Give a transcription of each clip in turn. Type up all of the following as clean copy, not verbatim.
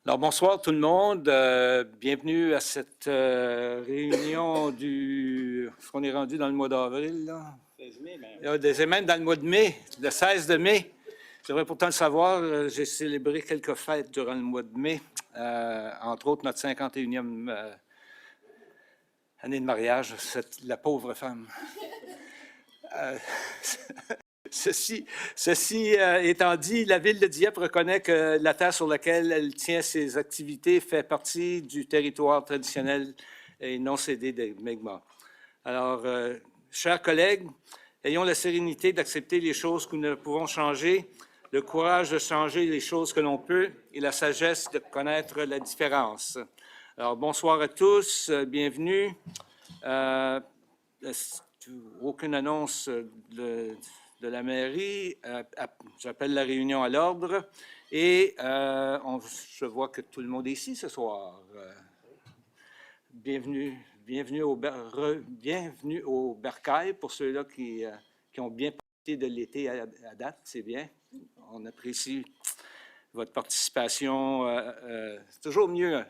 Alors, bonsoir tout le monde. Bienvenue à cette réunion ce qu'on est rendu dans le mois d'avril, là? 16 mai, même. Même dans le mois de mai, le 16 de mai. J'aimerais pourtant le savoir, j'ai célébré quelques fêtes durant le mois de mai, entre autres notre 51e année de mariage, la pauvre femme. Ceci étant dit, la Ville de Dieppe reconnaît que la terre sur laquelle elle tient ses activités fait partie du territoire traditionnel et non cédé des Mi'kmaq. Alors, chers collègues, ayons la sérénité d'accepter les choses que nous ne pouvons changer, le courage de changer les choses que l'on peut et la sagesse de connaître la différence. Alors, bonsoir à tous, bienvenue. Aucune annonce de la mairie. J'appelle la réunion à l'ordre et je vois que tout le monde est ici ce soir. Bienvenue au Bercail pour ceux-là qui ont bien profité de l'été à date, c'est bien. On apprécie votre participation. C'est toujours mieux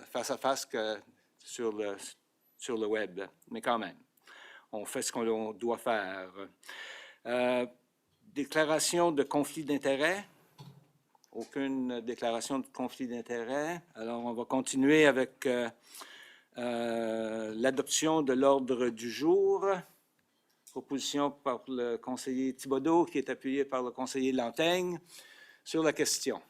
face à face que sur le web, mais quand même, on fait ce qu'on doit faire. Déclaration de conflit d'intérêts. Aucune déclaration de conflit d'intérêts. Alors, on va continuer avec l'adoption de l'ordre du jour. Proposition par le conseiller Thibodeau, qui est appuyé par le conseiller Lantaigne, sur la question.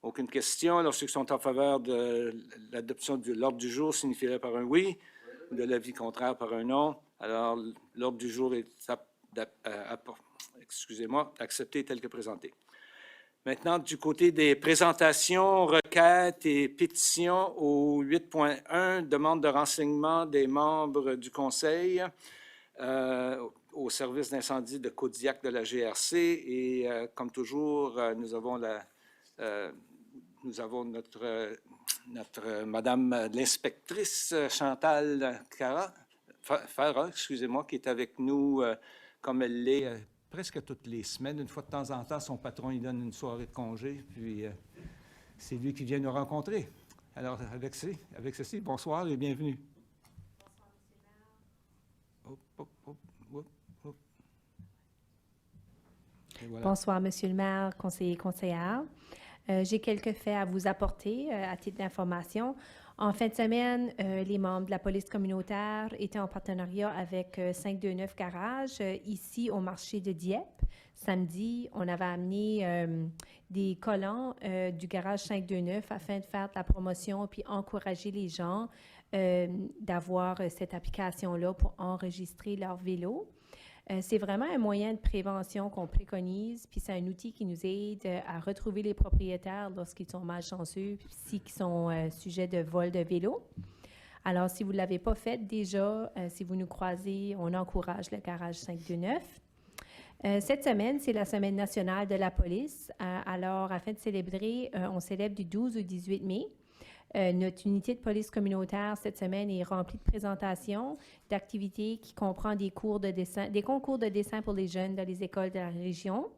Aucune question. Alors, ceux qui sont en faveur de l'adoption de l'ordre du jour signifierait par un oui, de l'avis contraire par un non. Alors, l'ordre du jour est accepté tel que présenté. Maintenant, du côté des présentations, requêtes et pétitions au 8.1, demande de renseignement des membres du Conseil au service d'incendie de Kodiak de la GRC. Et comme toujours, nous avons notre Madame l'inspectrice Chantal Farah, excusez-moi, qui est avec nous comme elle l'est presque toutes les semaines. Une fois de temps en temps, son patron lui donne une soirée de congé, puis c'est lui qui vient nous rencontrer. Alors, avec ceci, bonsoir et bienvenue. Bonsoir, Voilà. Bonsoir, Monsieur le maire, conseiller, conseillère. J'ai quelques faits à vous apporter à titre d'information. En fin de semaine, les membres de la police communautaire étaient en partenariat avec 529 Garage ici au marché de Dieppe. Samedi, on avait amené des collants du garage 529 afin de faire de la promotion puis encourager les gens d'avoir cette application-là pour enregistrer leur vélo. C'est vraiment un moyen de prévention qu'on préconise, puis c'est un outil qui nous aide à retrouver les propriétaires lorsqu'ils sont malchanceux, puis s'ils sont sujets de vol de vélo. Alors, si vous ne l'avez pas fait déjà, si vous nous croisez, on encourage le garage 529. Cette semaine, c'est la Semaine nationale de la police. Alors, afin de célébrer, on célèbre du 12 au 18 mai. Notre unité de police communautaire cette semaine est remplie de présentations, d'activités qui comprend des concours de dessin pour les jeunes dans les écoles de la région.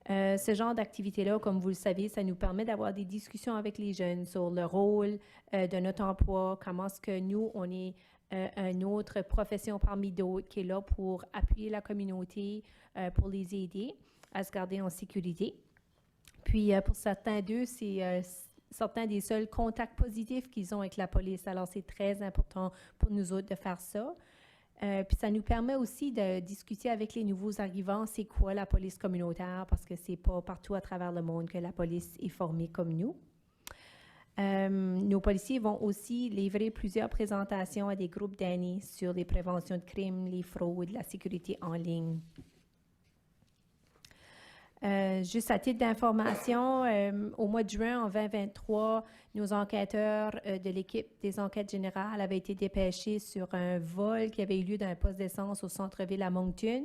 Ce genre d'activité-là, comme vous le savez, ça nous permet d'avoir des discussions avec les jeunes sur le rôle de notre emploi, comment est-ce que nous, on est une autre profession parmi d'autres qui est là pour appuyer la communauté, pour les aider à se garder en sécurité. Puis, pour certains d'eux, c'est certains des seuls contacts positifs qu'ils ont avec la police. Alors, c'est très important pour nous autres de faire ça. Puis, ça nous permet aussi de discuter avec les nouveaux arrivants, c'est quoi la police communautaire, parce que c'est pas partout à travers le monde que la police est formée comme nous. Nos policiers vont aussi livrer plusieurs présentations à des groupes d'aînés sur les préventions de crimes, les fraudes, la sécurité en ligne. Juste à titre d'information, au mois de juin en 2023, nos enquêteurs de l'équipe des enquêtes générales avaient été dépêchés sur un vol qui avait eu lieu dans un poste d'essence au centre-ville à Moncton.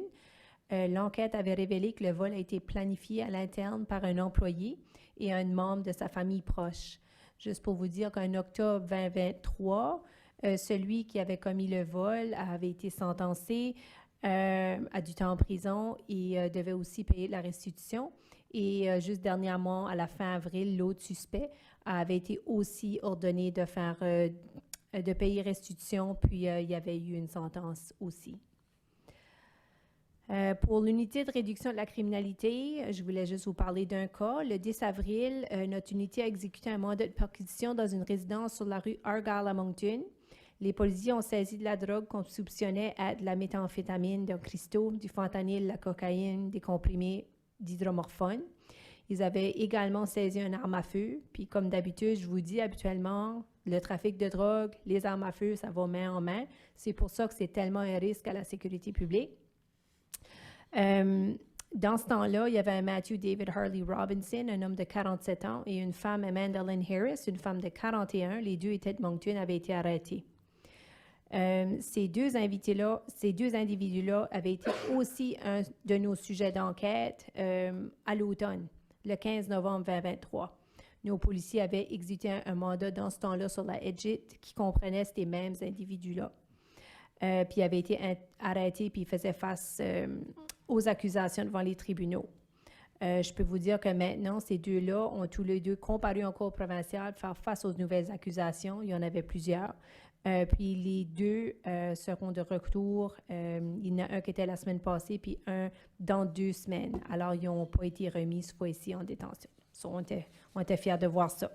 L'enquête avait révélé que le vol a été planifié à l'interne par un employé et un membre de sa famille proche. Juste pour vous dire qu'en octobre 2023, celui qui avait commis le vol avait été sentencé à du temps en prison et devait aussi payer la restitution. Et juste dernièrement, à la fin avril, l'autre suspect avait été aussi ordonné de payer restitution, puis il y avait eu une sentence aussi. Pour l'unité de réduction de la criminalité, je voulais juste vous parler d'un cas. Le 10 avril, notre unité a exécuté un mandat de perquisition dans une résidence sur la rue Argyle à Moncton. Les policiers ont saisi de la drogue qu'on soupçonnait être de la méthamphétamine, d'un cristaux, du fentanyl, de la cocaïne, des comprimés d'hydromorphone. Ils avaient également saisi une arme à feu. Puis comme d'habitude, je vous dis habituellement, le trafic de drogue, les armes à feu, ça va main en main. C'est pour ça que c'est tellement un risque à la sécurité publique. Dans ce temps-là, il y avait un Matthew David Harley Robinson, un homme de 47 ans, et une femme, Amanda Lynn Harris, une femme de 41. Les deux étaient de Moncton, avaient été arrêtés. Ces deux individus-là avaient été aussi un de nos sujets d'enquête à l'automne, le 15 novembre 2023. Nos policiers avaient exécuté un mandat dans ce temps-là sur la Edgit qui comprenait ces mêmes individus-là. Puis ils avaient été arrêtés puis ils faisaient face aux accusations devant les tribunaux. Je peux vous dire que maintenant, ces deux-là ont tous les deux comparu en cour provinciale pour faire face aux nouvelles accusations. Il y en avait plusieurs. Puis les deux seront de retour. Il y en a un qui était la semaine passée, puis un dans 2 semaines. Alors, ils n'ont pas été remis cette fois-ci en détention. On était fiers de voir ça.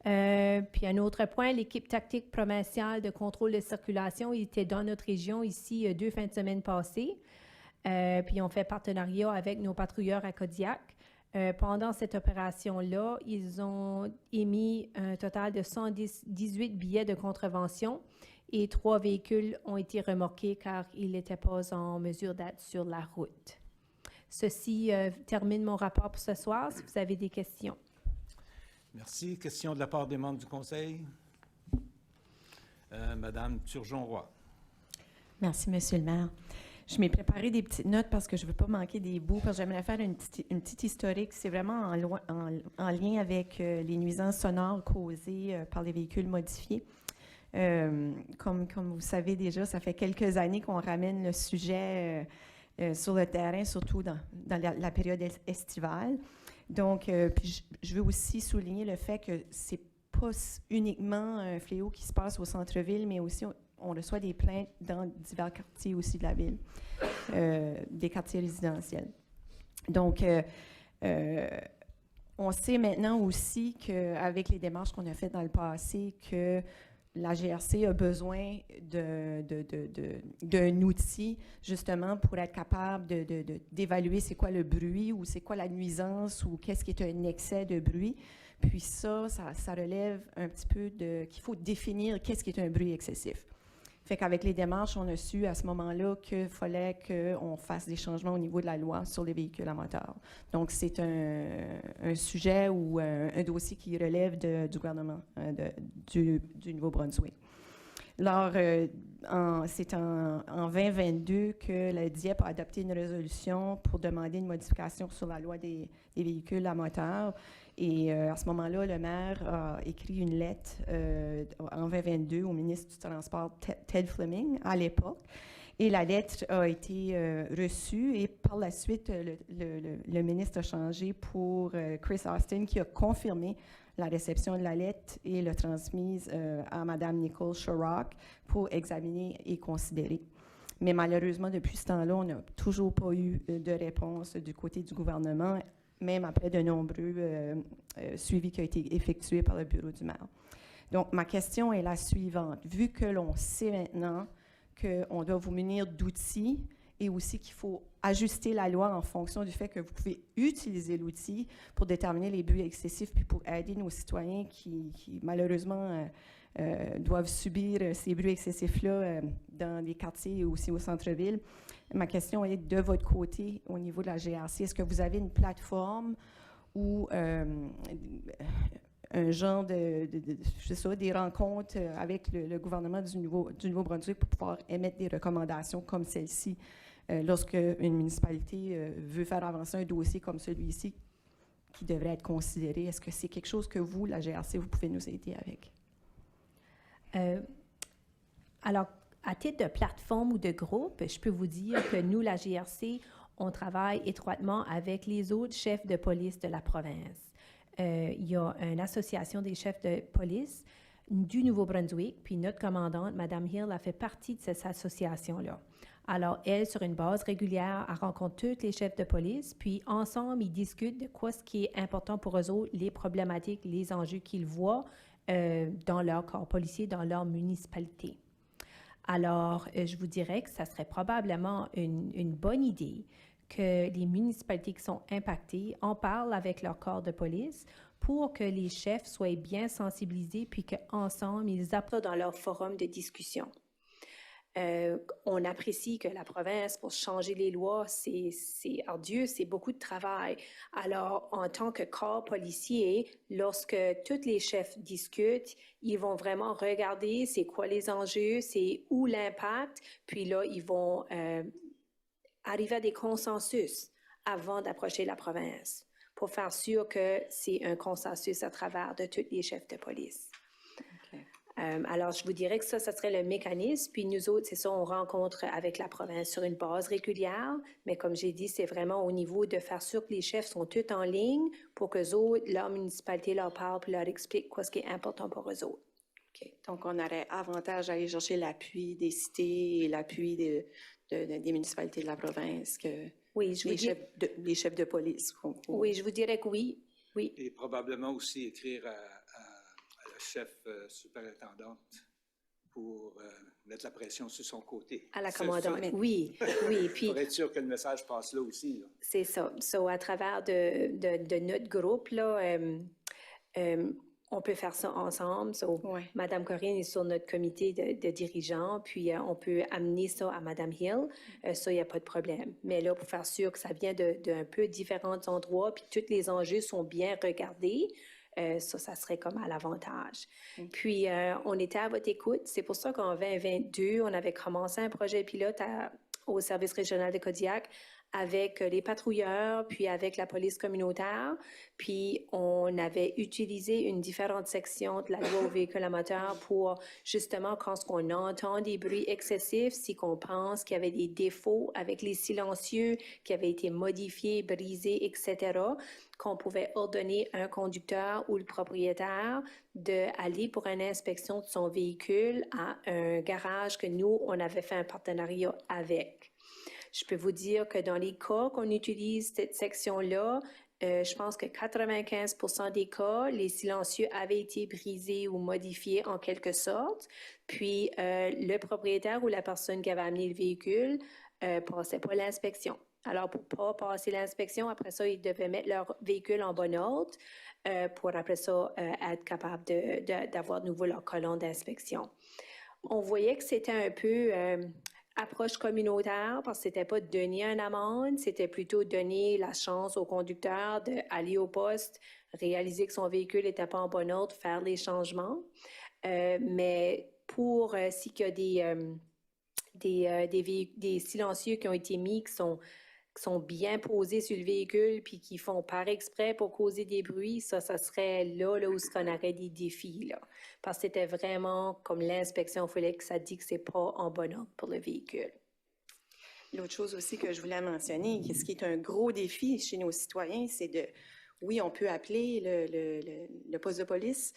Puis un autre point, l'équipe tactique provinciale de contrôle de circulation était dans notre région ici 2 fins de semaine passées. Puis on fait partenariat avec nos patrouilleurs à Kodiak. Pendant cette opération-là, ils ont émis un total de 118 billets de contravention et 3 véhicules ont été remorqués car ils n'étaient pas en mesure d'être sur la route. Ceci termine mon rapport pour ce soir. Si vous avez des questions. Merci. Question de la part des membres du Conseil. Madame Turgeon-Roy. Merci, Monsieur le maire. Je m'ai préparé des petites notes parce que je ne veux pas manquer des bouts, parce que j'aimerais faire une petite historique. C'est vraiment en lien avec les nuisances sonores causées par les véhicules modifiés. Comme vous savez déjà, ça fait quelques années qu'on ramène le sujet sur le terrain, surtout dans la période estivale. Donc, puis je veux aussi souligner le fait que c'est pas uniquement un fléau qui se passe au centre-ville, mais aussi on reçoit des plaintes dans divers quartiers aussi de la ville, des quartiers résidentiels. Donc, on sait maintenant aussi qu'avec les démarches qu'on a faites dans le passé, que la GRC a besoin d'un outil, justement, pour être capable d'évaluer c'est quoi le bruit ou c'est quoi la nuisance ou qu'est-ce qui est un excès de bruit. Puis ça relève un petit peu qu'il faut définir qu'est-ce qui est un bruit excessif. Fait qu'avec les démarches, on a su à ce moment-là qu'il fallait qu'on fasse des changements au niveau de la loi sur les véhicules à moteur. Donc, c'est un sujet ou un dossier qui relève du gouvernement du Nouveau-Brunswick. Alors, c'est en 2022 que la DIEP a adopté une résolution pour demander une modification sur la loi des véhicules à moteur. Et à ce moment-là, le maire a écrit une lettre en 2022 au ministre du Transport, Ted Fleming, à l'époque. Et la lettre a été reçue et par la suite, le ministre a changé pour Chris Austin qui a confirmé la réception de la lettre et l'a transmise à Mme Nicole Sharrock pour examiner et considérer. Mais malheureusement, depuis ce temps-là, on n'a toujours pas eu de réponse du côté du gouvernement, même après de nombreux suivis qui ont été effectués par le bureau du maire. Donc, ma question est la suivante. Vu que l'on sait maintenant qu'on doit vous munir d'outils et aussi qu'il faut ajuster la loi en fonction du fait que vous pouvez utiliser l'outil pour déterminer les bruits excessifs puis pour aider nos citoyens qui malheureusement doivent subir ces bruits excessifs-là dans les quartiers et aussi au centre-ville. Ma question est de votre côté, au niveau de la GRC, est-ce que vous avez une plateforme ou un genre je sais pas, des rencontres avec le gouvernement du Nouveau-Brunswick pour pouvoir émettre des recommandations comme celle-ci lorsque une municipalité veut faire avancer un dossier comme celui-ci qui devrait être considéré? Est-ce que c'est quelque chose que vous, la GRC, vous pouvez nous aider avec? Alors, à titre de plateforme ou de groupe, je peux vous dire que nous, la GRC, on travaille étroitement avec les autres chefs de police de la province. Il y a une association des chefs de police du Nouveau-Brunswick, puis notre commandante, Mme Hill, a fait partie de cette association-là. Alors, elle, sur une base régulière, elle rencontre tous les chefs de police, puis ensemble, ils discutent de quoi ce qui est important pour eux autres, les problématiques, les enjeux qu'ils voient dans leur corps policier, dans leur municipalité. Alors, je vous dirais que ça serait probablement une bonne idée que les municipalités qui sont impactées en parlent avec leur corps de police pour que les chefs soient bien sensibilisés puis qu'ensemble, ils apportent dans leur forum de discussion. On apprécie que la province, pour changer les lois, c'est ardu, c'est beaucoup de travail. Alors, en tant que corps policier, lorsque tous les chefs discutent, ils vont vraiment regarder c'est quoi les enjeux, c'est où l'impact, puis là, ils vont arriver à des consensus avant d'approcher la province pour faire sûr que c'est un consensus à travers de tous les chefs de police. Alors, je vous dirais que ça serait le mécanisme. Puis nous autres, c'est ça, on rencontre avec la province sur une base régulière. Mais comme j'ai dit, c'est vraiment au niveau de faire sûr que les chefs sont tous en ligne pour qu'eux autres, leur municipalité leur parle puis leur explique quoi ce qui est important pour eux autres. OK. Donc, on aurait avantage à aller chercher l'appui des cités et l'appui des municipalités de la province que oui, je les chefs de police. Oui, je vous dirais que oui. Oui. Et probablement aussi écrire à la chef superintendante pour mettre la pression sur son côté. À la commandante, oui, oui. Puis, pour être sûr que le message passe là aussi. Là. C'est ça. So, à travers de notre groupe, là, on peut faire ça ensemble. So, Mme Corinne est sur notre comité de dirigeants, puis on peut amener ça à Mme Hill. Ça, il n'y a pas de problème. Mais là, pour faire sûr que ça vient d'un peu différents endroits, puis tous les enjeux sont bien regardés, ça serait comme à l'avantage. Puis, on était à votre écoute. C'est pour ça qu'en 2022, on avait commencé un projet pilote au service régional de Kodiak avec les patrouilleurs, puis avec la police communautaire. Puis, on avait utilisé une différente section de la loi aux véhicules à moteur pour, justement, quand on entend des bruits excessifs, si on pense qu'il y avait des défauts avec les silencieux qui avaient été modifiés, brisés, etc., qu'on pouvait ordonner à un conducteur ou le propriétaire d'aller pour une inspection de son véhicule à un garage que nous, on avait fait un partenariat avec. Je peux vous dire que dans les cas qu'on utilise cette section-là, je pense que 95% des cas, les silencieux avaient été brisés ou modifiés en quelque sorte. Puis, le propriétaire ou la personne qui avait amené le véhicule ne passait pas l'inspection. Alors, pour ne pas passer l'inspection, après ça, ils devaient mettre leur véhicule en bon ordre pour, après ça, être capable d'avoir de nouveau leur colonne d'inspection. On voyait que c'était un peu approche communautaire parce que c'était pas de donner une amende, c'était plutôt donner la chance au conducteur d'aller au poste, réaliser que son véhicule n'était pas en bon ordre, faire les changements. Mais pour s'il y a des silencieux qui ont été mis, qui sont bien posés sur le véhicule puis qui font par exprès pour causer des bruits, ça serait là où on aurait des défis, là. Parce que c'était vraiment comme l'inspection, il fallait que ça dit que c'est pas en bon ordre pour le véhicule. L'autre chose aussi que je voulais mentionner, ce qui est un gros défi chez nos citoyens, c'est oui, on peut appeler le poste de police,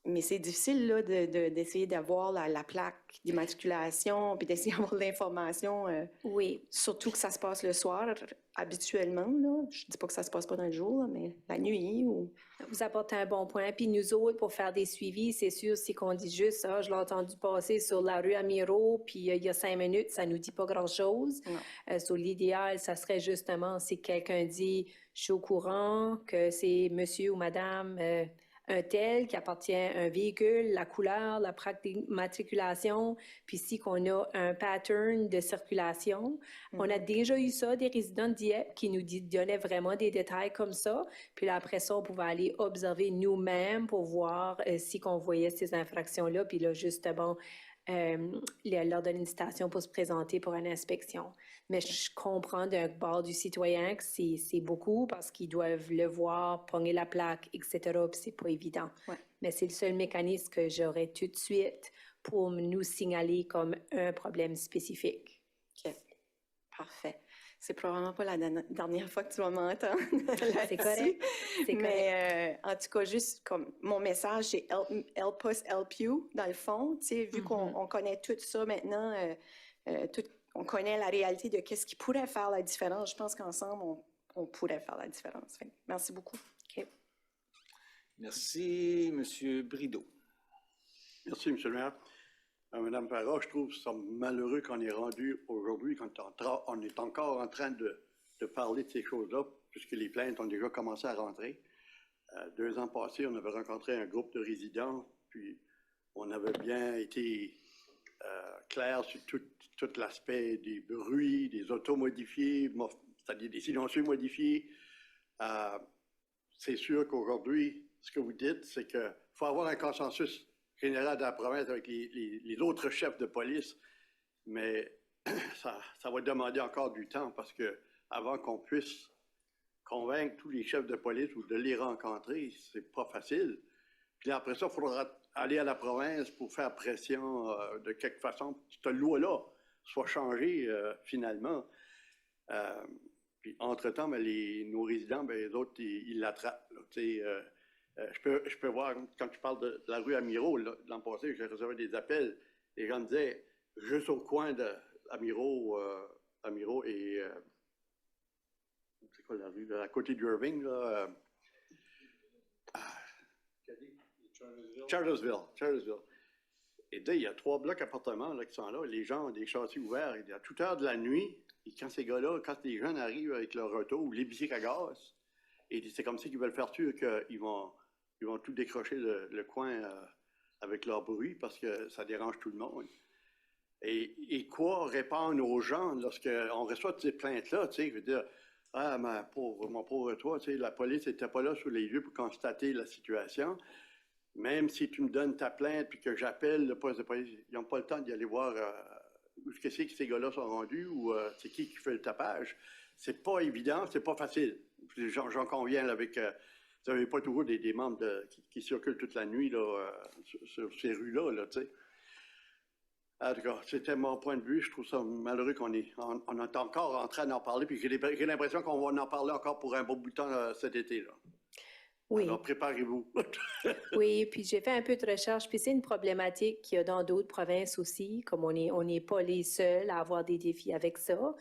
mais c'est difficile là, d'essayer d'avoir la plaque d'immatriculation puis d'essayer d'avoir de l'information. Oui. Surtout que ça se passe le soir, habituellement. Là. Je ne dis pas que ça se passe pas dans le jour, là, mais la nuit. Vous apportez un bon point. Puis nous autres, pour faire des suivis, c'est sûr, si on dit juste je l'ai entendu passer sur la rue Amiro, puis il y a 5 minutes, ça nous dit pas grand-chose. So, l'idéal, ça serait justement si quelqu'un dit je suis au courant que c'est monsieur ou madame un tel qui appartient à un véhicule, la couleur, la matriculation, puis si qu'on a un pattern de circulation. On a déjà eu ça, des résidents de Dieppe qui nous donnaient vraiment des détails comme ça. Puis là, après ça, on pouvait aller observer nous-mêmes pour voir si qu'on voyait ces infractions-là. Puis là, justement, leur donner une citation pour se présenter pour une inspection. Mais je comprends d'un bord du citoyen que c'est beaucoup parce qu'ils doivent le voir, pogner la plaque, etc. Puis c'est pas évident. Ouais. Mais c'est le seul mécanisme que j'aurais tout de suite pour nous signaler comme un problème spécifique. OK. Parfait. c'est probablement pas la dernière fois que tu vas m'entendre C'est là-dessus. correct. C'est correct. Mais en tout cas, juste comme mon message, c'est help us help you, dans le fond. Tu sais, vu qu'on connaît tout ça maintenant, on connaît la réalité de qu'est-ce qui pourrait faire la différence. Je pense qu'ensemble, on pourrait faire la différence. Fait, merci beaucoup. Okay. Merci, M. Brideau. Merci, M. le maire. Mme Parra, je trouve ça malheureux qu'on est rendu aujourd'hui, quand on est encore en train de parler de ces choses-là, puisque les plaintes ont déjà commencé à rentrer. 2 ans passés, on avait rencontré un groupe de résidents, puis on avait bien été clair sur tout l'aspect des bruits, des autos modifiés, c'est-à-dire des silencieux modifiés. C'est sûr qu'aujourd'hui, ce que vous dites, c'est qu'il faut avoir un consensus général de la province avec les autres chefs de police, mais ça va demander encore du temps parce que avant qu'on puisse convaincre tous les chefs de police ou de les rencontrer, c'est pas facile. Puis après ça, il faudra aller à la province pour faire pression de quelque façon que cette loi-là soit changée finalement. Puis entre-temps, nos résidents, les autres, ils l'attrapent. Je peux voir, quand tu parles de la rue Amirault, l'an passé, j'ai reçu des appels. Les gens me disaient, juste au coin d'Amirault et... c'est quoi la rue? À côté du Irving, là... Charlersville. Et là, il y a 3 blocs d'appartements qui sont là. Les gens ont des châssis ouverts. Et à toute heure de la nuit, et quand ces gars-là, quand les jeunes arrivent avec leur auto ou les bicycles à gaz, et c'est comme ça qu'ils veulent faire sûr qu'ils vont tout décrocher le coin avec leur bruit parce que ça dérange tout le monde. Et quoi répondre aux gens lorsqu'on reçoit ces plaintes-là, tu sais, je veux dire, ah, mon pauvre toi, tu sais, la police n'était pas là sur les lieux pour constater la situation. Même si tu me donnes ta plainte puis que j'appelle le poste de police, ils n'ont pas le temps d'y aller voir où est-ce que ces gars-là sont rendus ou c'est qui fait le tapage. C'est pas évident, c'est pas facile. J'en conviens là, avec... vous n'avez pas toujours des membres qui circulent toute la nuit là, sur ces rues-là, là, tu sais. En tout cas, c'était mon point de vue. Je trouve ça malheureux qu'on est encore en train d'en parler, puis j'ai l'impression qu'on va en parler encore pour un bon bout de temps cet été, là. Oui. Alors, préparez-vous. Oui, puis j'ai fait un peu de recherche, puis c'est une problématique qu'il y a dans d'autres provinces aussi, comme on n'est pas les seuls à avoir des défis avec ça.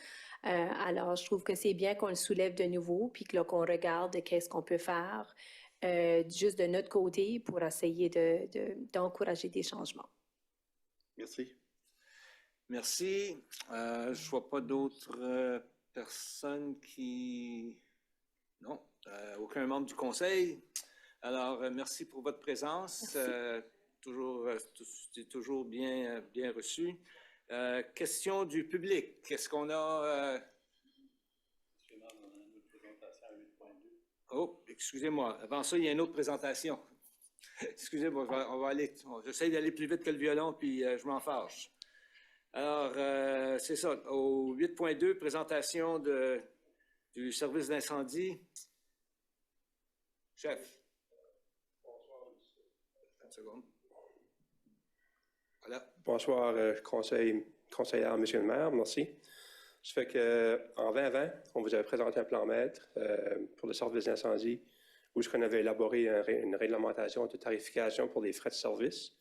Alors, je trouve que c'est bien qu'on le soulève de nouveau, puis que là, qu'on regarde qu'est-ce qu'on peut faire juste de notre côté pour essayer d'encourager des changements. Merci. Merci. Je ne vois pas d'autres personnes qui... Non, aucun membre du conseil. Alors, merci pour votre présence. C'est toujours bien reçu. Question du public. Est-ce qu'on a... Oh, excusez-moi. Avant ça, il y a une autre présentation. Excusez-moi, on va aller... J'essaie d'aller plus vite que le violon, puis je m'en fâche. Alors, c'est ça. Au 8.2, présentation du service d'incendie. Chef. Une seconde. Voilà. Bonsoir, conseillère, Monsieur le maire, merci. Ça fait qu'en 2020, on vous avait présenté un plan maître pour le service d'incendie où on avait élaboré une réglementation de tarification pour les frais de service.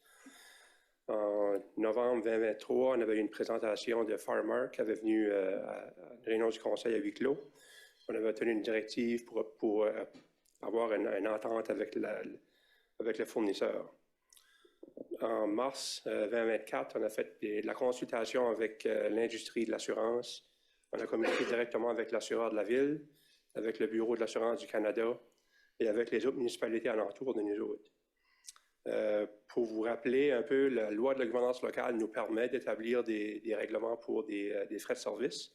En novembre 2023, on avait eu une présentation de Firemark qui avait venu à une réunion du conseil à huis clos. On avait obtenu une directive pour avoir une entente avec le fournisseur. En mars 2024, on a fait de la consultation avec l'industrie de l'assurance. On a communiqué directement avec l'assureur de la ville, avec le Bureau de l'assurance du Canada et avec les autres municipalités alentours de nous autres. Pour vous rappeler un peu, la loi de la gouvernance locale nous permet d'établir des règlements pour des frais de service.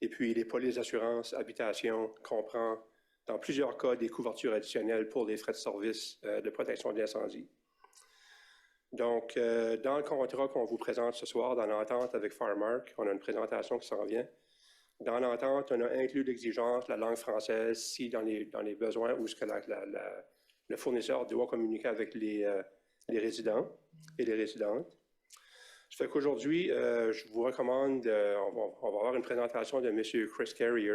Et puis, les polices d'assurance habitation comprend dans plusieurs cas des couvertures additionnelles pour les frais de service de protection de l'incendie. Donc, dans le contrat qu'on vous présente ce soir, dans l'entente avec Firemark, on a une présentation qui s'en vient. Dans l'entente, on a inclus l'exigence de la langue française si dans les besoins où ce que le fournisseur doit communiquer avec les résidents et les résidentes. Ça fait qu'aujourd'hui, je vous recommande, on va avoir une présentation de M. Chris Carrier.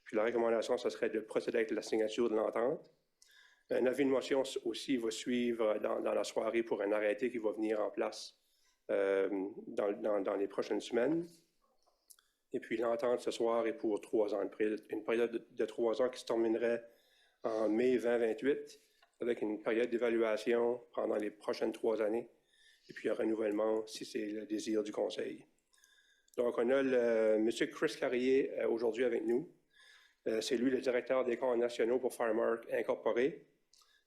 Puis la recommandation, ce serait de procéder avec la signature de l'entente. Un avis de motion aussi va suivre dans la soirée pour un arrêté qui va venir en place dans les prochaines semaines. Et puis l'entente ce soir est pour 3 ans, une période de 3 ans qui se terminerait en mai 2028, avec une période d'évaluation pendant les prochaines 3 années, et puis un renouvellement si c'est le désir du Conseil. Donc, on a M. Chris Carrier aujourd'hui avec nous. C'est lui le directeur des comptes nationaux pour Firemark Incorporé.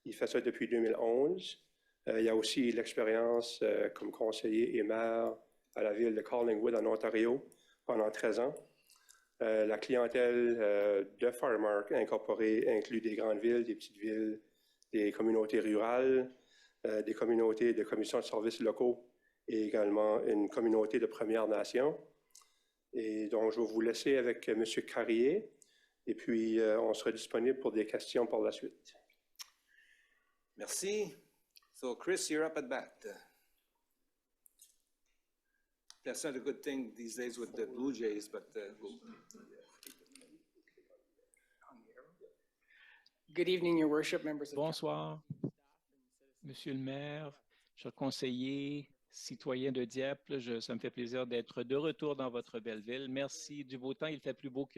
Il fait ça depuis 2011. Il a aussi l'expérience comme conseiller et maire à la ville de Collingwood en Ontario pendant 13 ans. La clientèle de Firemark Incorporé inclut des grandes villes, des petites villes, des communautés rurales, des communautés de commissions de services locaux et également une communauté de Premières Nations. Et donc, je vais vous laisser avec M. Carrier et puis on sera disponible pour des questions par la suite. Merci. So, Chris, you're up at bat. That's not a good thing these days with the Blue Jays, but Good evening, Your Worship, members of Bonsoir, Monsieur le maire, chers conseillers, citoyens de Dieppe. Ça me fait plaisir d'être de retour dans votre belle ville. Merci du beau temps. Il fait plus beau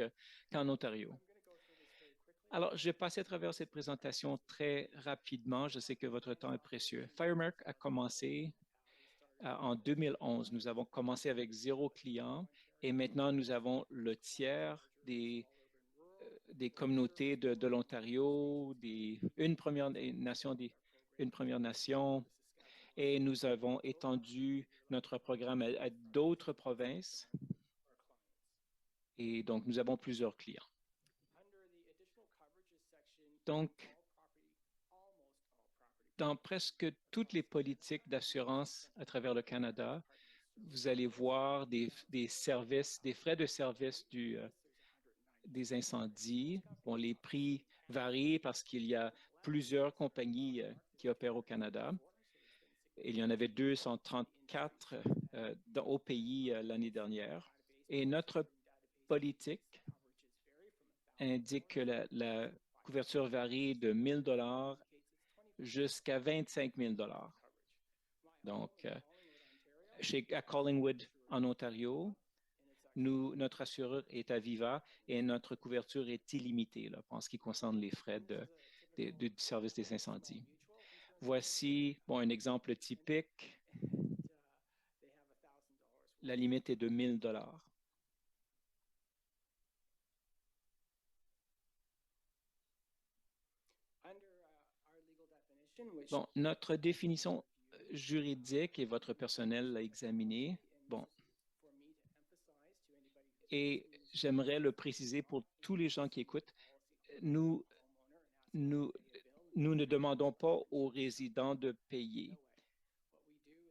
qu'en Ontario. Alors, je vais passer à travers cette présentation très rapidement. Je sais que votre temps est précieux. Firemark a commencé en 2011. Nous avons commencé avec 0 client et maintenant nous avons le tiers des communautés de l'Ontario, une Première Nation, et nous avons étendu notre programme à d'autres provinces. Et donc, nous avons plusieurs clients. Donc, dans presque toutes les politiques d'assurance à travers le Canada, vous allez voir des services, des frais de service des incendies. Bon, les prix varient parce qu'il y a plusieurs compagnies qui opèrent au Canada. Il y en avait 234 au pays l'année dernière. Et notre politique indique que la couverture varie de 1 000 $ jusqu'à 25 000 $. Donc, à Collingwood, en Ontario, notre assureur est Aviva et notre couverture est illimitée en ce qui concerne les frais du service des incendies. Voici un exemple typique. La limite est de 1 000 $. Bon, notre définition juridique, et votre personnel l'a examinée, et j'aimerais le préciser pour tous les gens qui écoutent, nous ne demandons pas aux résidents de payer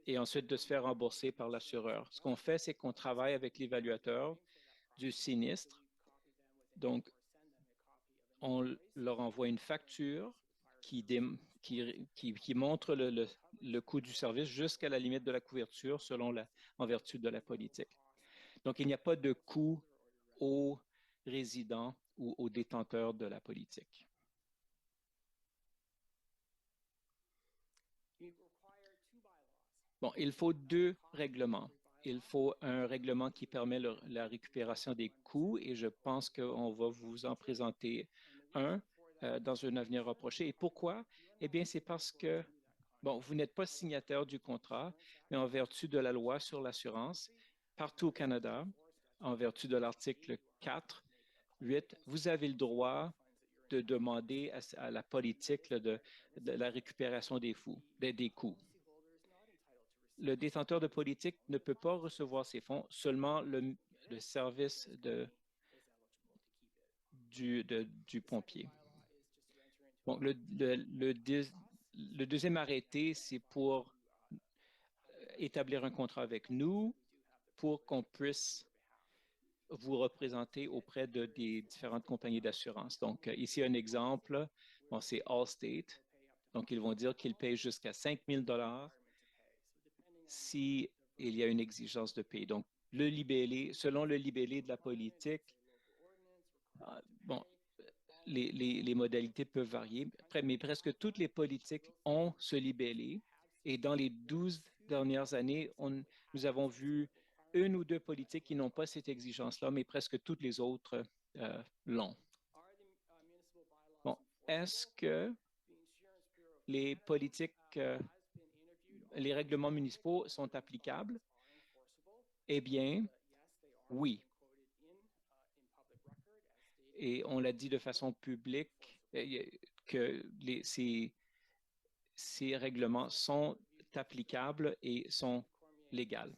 et ensuite de se faire rembourser par l'assureur. Ce qu'on fait, c'est qu'on travaille avec l'évaluateur du sinistre. Donc, on leur envoie une facture qui montre le coût du service jusqu'à la limite de la couverture en vertu de la politique. Donc, il n'y a pas de coût aux résidents ou aux détenteurs de la politique. Bon, il faut 2 règlements. Il faut un règlement qui permet la récupération des coûts et je pense qu'on va vous en présenter un dans un avenir rapproché. Et pourquoi? Eh bien, c'est parce que, vous n'êtes pas signataire du contrat, mais en vertu de la loi sur l'assurance, partout au Canada, en vertu de l'article 4.8, vous avez le droit de demander à la politique de la récupération des coûts. Le détenteur de politique ne peut pas recevoir ces fonds, seulement le service du pompier. Bon, le deuxième arrêté, c'est pour établir un contrat avec nous pour qu'on puisse vous représenter auprès des différentes compagnies d'assurance. Donc, ici, un exemple, c'est Allstate. Donc, ils vont dire qu'ils payent jusqu'à 5 000 $ si il y a une exigence de pays. Donc, selon le libellé de la politique, bon, les modalités peuvent varier, mais presque toutes les politiques ont ce libellé. Et dans les 12 dernières années, nous avons vu une ou deux politiques qui n'ont pas cette exigence-là, mais presque toutes les autres l'ont. Bon, est-ce que les politiques, les règlements municipaux sont applicables? Eh bien, oui. Et on l'a dit de façon publique que ces règlements sont applicables et sont légaux.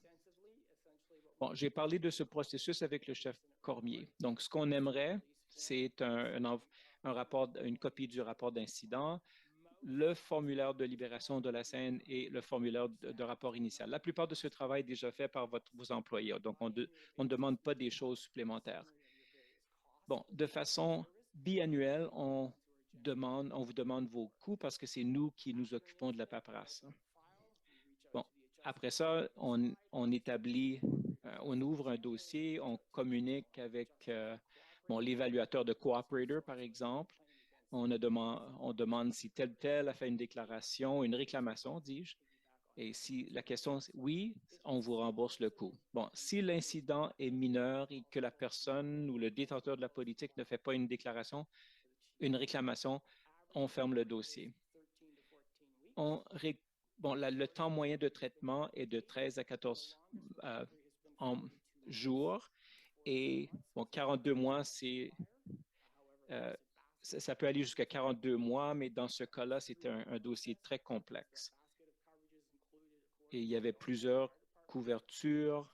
Bon, j'ai parlé de ce processus avec le chef Cormier. Donc, ce qu'on aimerait, c'est une copie du rapport d'incident, le formulaire de libération de la scène et le formulaire de rapport initial. La plupart de ce travail est déjà fait par vos employés, donc on ne demande pas des choses supplémentaires. Bon, de façon biannuelle, on vous demande vos coûts parce que c'est nous qui nous occupons de la paperasse. Bon, après ça, on ouvre un dossier, on communique avec l'évaluateur de Cooperator, par exemple. On demande si tel a fait une déclaration, une réclamation, dis-je. Et si la question est oui, on vous rembourse le coût. Bon, si l'incident est mineur et que la personne ou le détenteur de la politique ne fait pas une déclaration, une réclamation, on ferme le dossier. Le temps moyen de traitement est de 13 à 14 jours et 42 mois, ça peut aller jusqu'à 42 mois, mais dans ce cas-là, c'était un dossier très complexe. Et il y avait plusieurs couvertures.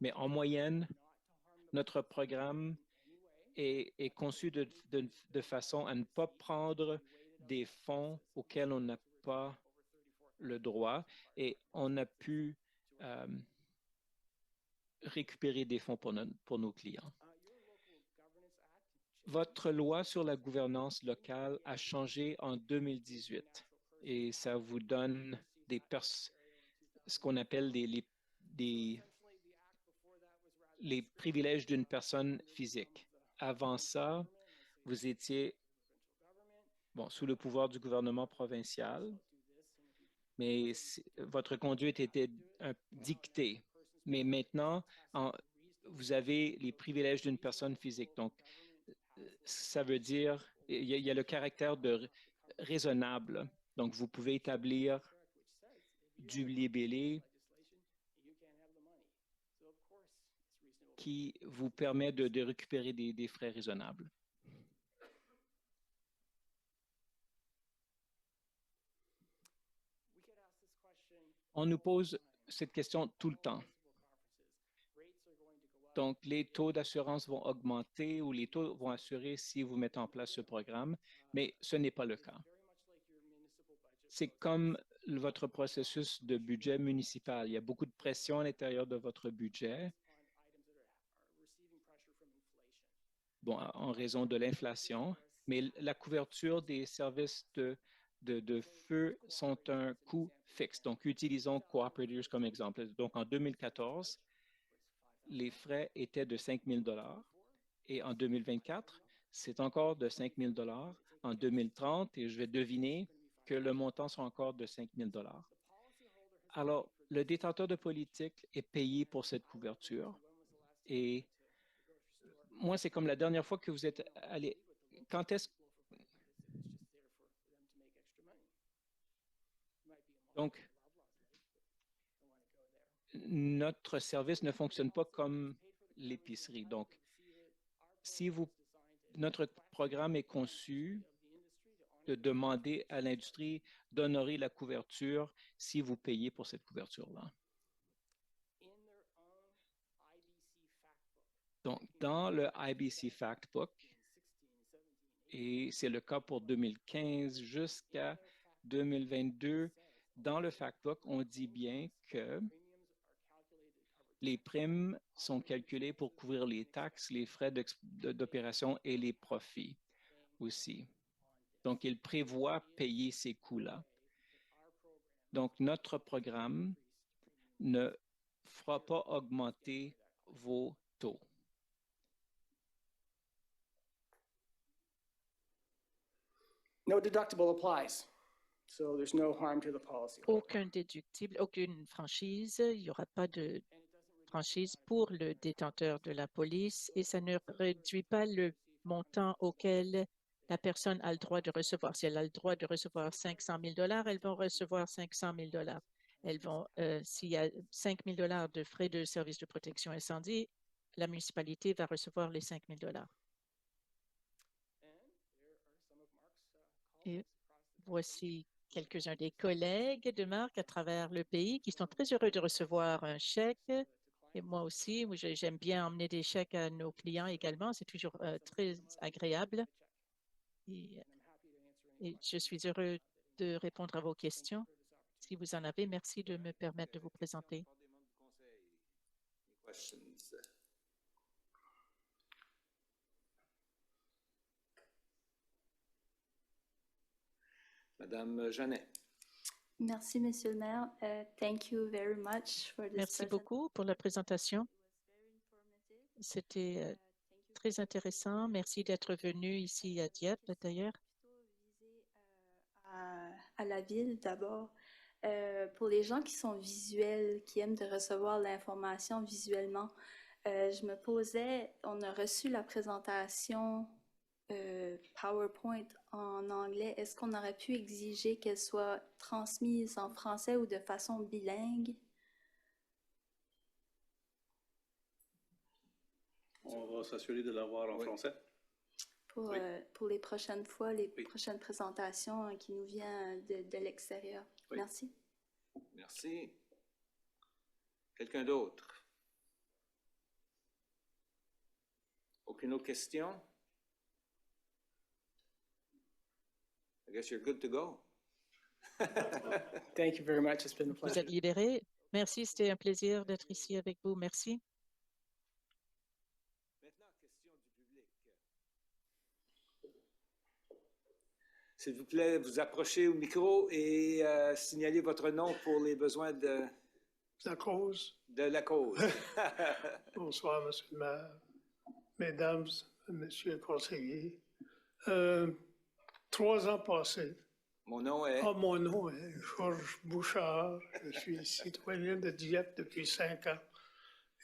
Mais en moyenne, notre programme est conçu de façon à ne pas prendre des fonds auxquels on n'a pas le droit et on a pu récupérer des fonds pour nos clients. Votre loi sur la gouvernance locale a changé en 2018 et ça vous donne ce qu'on appelle les privilèges d'une personne physique. Avant ça, vous étiez sous le pouvoir du gouvernement provincial, mais votre conduite était dictée. Mais maintenant, vous avez les privilèges d'une personne physique. Donc, ça veut dire, il y a le caractère de raisonnable. Donc, vous pouvez établir du libellé qui vous permet de récupérer des frais raisonnables. On nous pose cette question tout le temps. Donc, les taux d'assurance vont augmenter ou les taux vont assurer si vous mettez en place ce programme, mais ce n'est pas le cas. C'est comme votre processus de budget municipal. Il y a beaucoup de pression à l'intérieur de votre budget. Bon, en raison de l'inflation, mais la couverture des services de feu sont un coût fixe. Donc, utilisons Cooperators comme exemple. Donc, en 2014, les frais étaient de 5 000 et en 2024, c'est encore de 5 000 en 2030 et je vais deviner que le montant sera encore de 5 000 Alors, le détenteur de politique est payé pour cette couverture et moi, c'est comme la dernière fois que vous êtes allé. Quand est-ce Donc, notre service ne fonctionne pas comme l'épicerie. Donc, notre programme est conçu de demander à l'industrie d'honorer la couverture si vous payez pour cette couverture-là. Donc, dans le IBC Factbook, et c'est le cas pour 2015 jusqu'à 2022, dans le Factbook, on dit bien que les primes sont calculées pour couvrir les taxes, les frais d'opération et les profits. aussi. Donc, il prévoit payer ces coûts-là. Donc, notre programme ne fera pas augmenter vos taux. No deductible applies, so there's no harm to the policy. Aucun déductible, aucune franchise. Il n'y aura pas de franchise pour le détenteur de la police et ça ne réduit pas le montant auquel la personne a le droit de recevoir. Si elle a le droit de recevoir 500 000 $, elles vont recevoir 500 000 $. Elles vont, s'il y a 5 000 $ de frais de service de protection incendie, la municipalité va recevoir les 5 000 $. Et voici quelques-uns des collègues de Marc à travers le pays qui sont très heureux de recevoir un chèque. Et moi aussi, j'aime bien emmener des chèques à nos clients également. C'est toujours très agréable. Et je suis heureux de répondre à vos questions. Si vous en avez, merci de me permettre de vous présenter. Madame Jeannet. Merci, Monsieur le maire. Thank you very much for this Merci beaucoup pour la présentation. C'était très intéressant. Merci d'être venu ici à Dieppe, d'ailleurs. À la ville, d'abord. Pour les gens qui sont visuels, qui aiment de recevoir l'information visuellement, je me posais, on a reçu la présentation PowerPoint en anglais. Est-ce qu'on aurait pu exiger qu'elle soit transmise en français ou de façon bilingue? On va s'assurer de l'avoir en français. Pour les prochaines fois, les prochaines présentations qui nous viennent de l'extérieur. Oui. Merci. Merci. Quelqu'un d'autre? Aucune autre question? I guess you're good to go. Thank you very much. It's been a Vous pleasure. êtes libéré. Merci, c'était un plaisir d'être ici avec vous. Merci. Maintenant, question du public. S'il vous plaît, vous approchez au micro et signalez votre nom pour les besoins de La cause. la cause. Bonsoir, Monsieur le maire, Mesdames, Monsieur le conseiller. 3 ans passés. Mon nom est... Mon nom est Georges Bouchard. Je suis citoyen de Dieppe depuis 5 ans.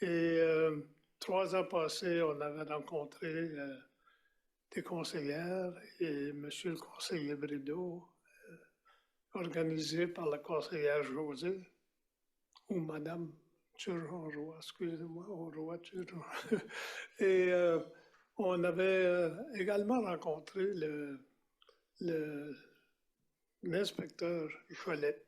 Et 3 ans passés, on avait rencontré des conseillères et Monsieur le conseiller Brideau, organisé par la conseillère José, ou Madame Turgeon-Roy, excusez-moi, Roy-Turgeon. Et on avait également rencontré l'inspecteur Cholette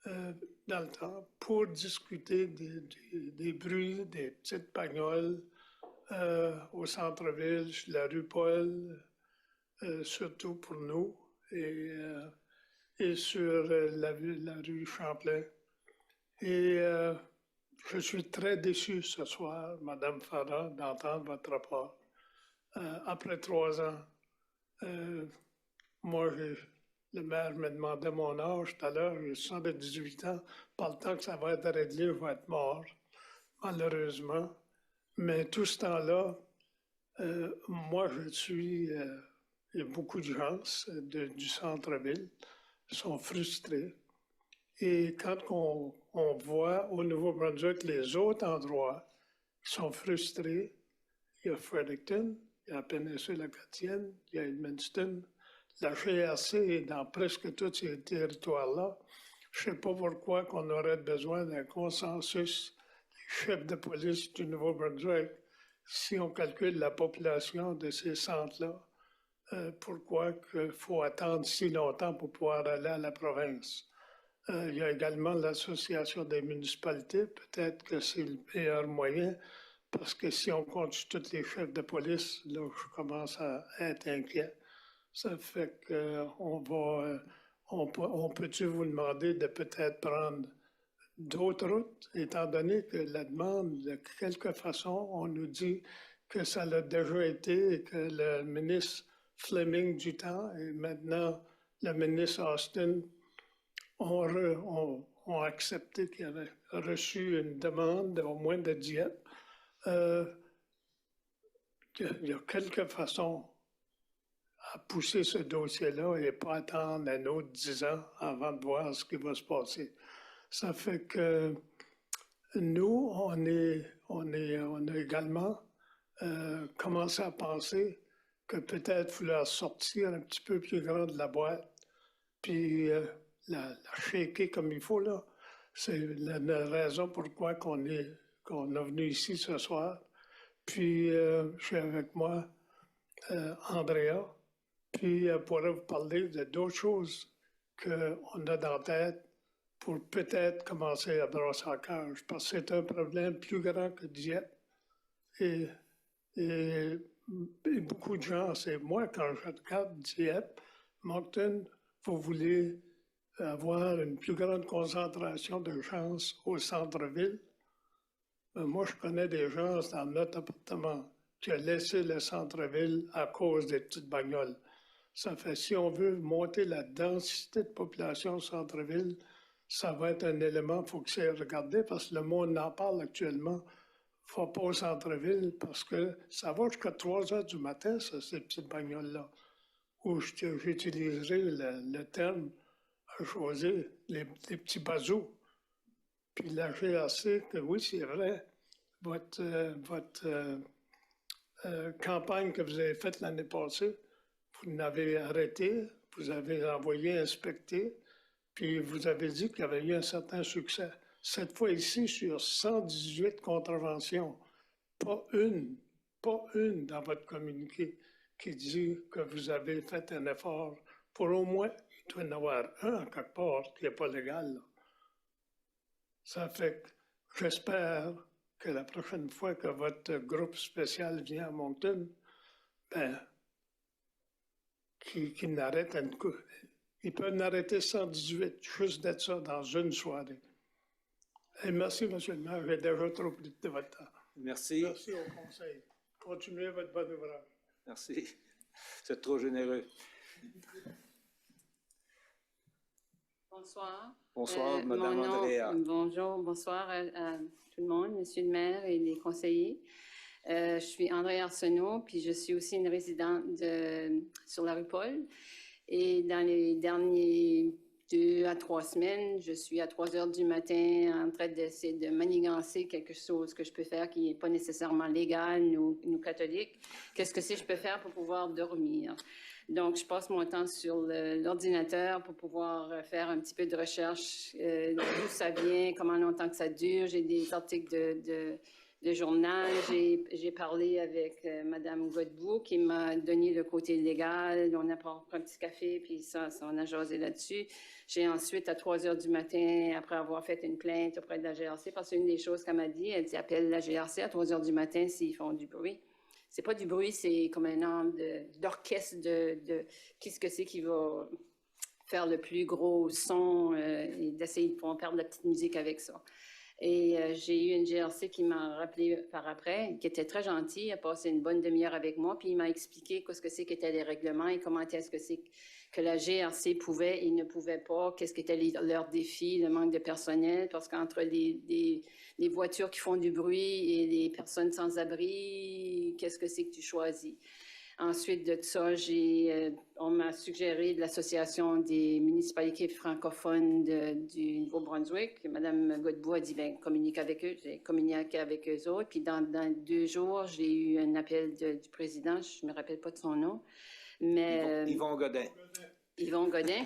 dans le temps pour discuter des bruits, des petites pagnoles au centre-ville, sur la rue Paul, surtout pour nous, et sur la rue Champlain. Et je suis très déçu ce soir, Madame Farah, d'entendre votre rapport. Après 3 ans, moi, le maire me demandait mon âge tout à l'heure, j'ai 78 ans. Par le temps que ça va être réglé, je vais être mort, malheureusement. Mais tout ce temps-là, moi, je suis... il y a beaucoup de gens du centre-ville qui sont frustrés. Et quand on voit au Nouveau-Brunswick les autres endroits qui sont frustrés, il y a Fredericton, il y a Péninsule-Acadienne, il y a Edmundston. La GRC est dans presque tous ces territoires-là. Je ne sais pas pourquoi qu'on aurait besoin d'un consensus des chefs de police du Nouveau-Brunswick si on calcule la population de ces centres-là. Pourquoi il faut attendre si longtemps pour pouvoir aller à la province? Il y a également l'Association des municipalités. Peut-être que c'est le meilleur moyen, parce que si on compte tous les chefs de police, là, je commence à être inquiet. Ça fait qu'on on peut-tu vous demander de peut-être prendre d'autres routes, étant donné que la demande, de quelque façon, on nous dit que ça l'a déjà été et que le ministre Fleming du temps et maintenant le ministre Austin ont accepté qu'il avait reçu une demande au moins de Dieppe. Il y a quelques façons à pousser ce dossier-là et pas attendre un autre 10 ans avant de voir ce qui va se passer. Ça fait que nous, on a également commencé à penser que peut-être il fallait sortir un petit peu plus grand de la boîte, puis la shaker comme il faut, là. C'est la raison pourquoi qu'on est venu ici ce soir. Puis, j'ai avec moi Andrea, puis elle pourrait vous parler de d'autres choses qu'on a dans la tête pour peut-être commencer à brosser en cage, parce que c'est un problème plus grand que Dieppe. Et beaucoup de gens, c'est moi, quand je regarde Dieppe, Moncton, vous voulez avoir une plus grande concentration de gens au centre-ville. Mais moi, je connais des gens dans notre appartement qui ont laissé le centre-ville à cause des petites bagnoles. Ça fait, si on veut monter la densité de population au centre-ville, ça va être un élément, il faut que c'est regardé, parce que le monde en parle actuellement. Il ne faut pas au centre-ville, parce que ça va jusqu'à 3 heures du matin, ça, ces petites bagnoles-là, où j'utiliserai le terme à choisir, les petits bazous. Puis la GRC, que oui, c'est vrai, votre campagne que vous avez faite l'année passée, vous l'avez arrêtée, vous avez envoyé inspecter, puis vous avez dit qu'il y avait eu un certain succès. Cette fois ici, sur 118 contraventions, pas une dans votre communiqué qui dit que vous avez fait un effort pour au moins, il doit y en avoir un quelque part qui n'est pas légal, là. Ça fait que j'espère que la prochaine fois que votre groupe spécial vient à Moncton, ben, qu'il n'arrête un coup. Il peut en arrêter 118, juste d'être ça dans une soirée. Et merci, M. le maire, j'ai déjà trop pris de votre temps. Merci. Merci au conseil. Continuez votre bon ouvrage. Merci. Vous êtes trop généreux. Bonsoir. Bonsoir, Madame Andrea. Bonjour, bonsoir à tout le monde, Monsieur le maire et les conseillers. Je suis Andrea Arsenault, puis je suis aussi une résidente sur la rue Paul. Et dans les derniers 2 à 3 semaines, je suis à 3 heures du matin en train d'essayer de manigancer quelque chose que je peux faire qui n'est pas nécessairement légal, nous catholiques. Qu'est-ce que je peux faire pour pouvoir dormir? Donc, je passe mon temps sur l'ordinateur pour pouvoir faire un petit peu de recherche, d'où ça vient, comment longtemps que ça dure. J'ai des articles de journal. J'ai parlé avec Mme Godbout qui m'a donné le côté légal. On a pris un petit café, puis ça, on a jasé là-dessus. J'ai ensuite, à 3 heures du matin, après avoir fait une plainte auprès de la GRC, parce qu'une des choses qu'elle m'a dit, elle dit « appelle la GRC à 3 heures du matin s'ils font du bruit ». C'est pas du bruit, c'est comme un ordre d'orchestre de qu'est-ce que c'est qui va faire le plus gros son et d'essayer de pouvoir perdre la petite musique avec ça. Et j'ai eu une GRC qui m'a rappelé par après, qui était très gentille, elle a passé une bonne demi-heure avec moi, puis il m'a expliqué qu'est-ce que c'est qu'étaient les règlements et comment est-ce que c'est que la GRC pouvait et ne pouvait pas, qu'est-ce qu'étaient leurs défis, le manque de personnel, parce qu'entre les voitures qui font du bruit et les personnes sans abri, qu'est-ce que c'est que tu choisis? Ensuite de ça, on m'a suggéré de l'Association des municipalités francophones du Nouveau-Brunswick. Mme Godbout a dit, bien, communique avec eux. J'ai communiqué avec eux autres. Puis dans 2 jours, j'ai eu un appel du président, je ne me rappelle pas de son nom, mais... Yvon Godin. Yvon Godin.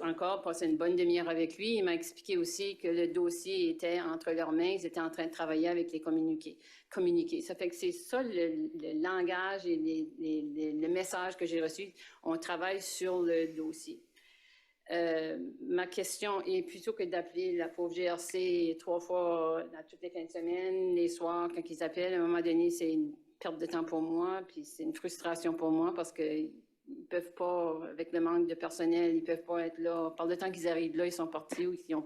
Encore, passé une bonne demi-heure avec lui, il m'a expliqué aussi que le dossier était entre leurs mains, ils étaient en train de travailler avec les communiqués. Ça fait que c'est ça le langage et le message que j'ai reçu. On travaille sur le dossier. Ma question est, plutôt que d'appeler la pauvre GRC 3 fois toutes les fins de semaine, les soirs, quand ils appellent, à un moment donné, c'est une perte de temps pour moi, puis c'est une frustration pour moi parce que ils ne peuvent pas, avec le manque de personnel, ils ne peuvent pas être là. Par le temps qu'ils arrivent là, ils sont partis ou ils n'ont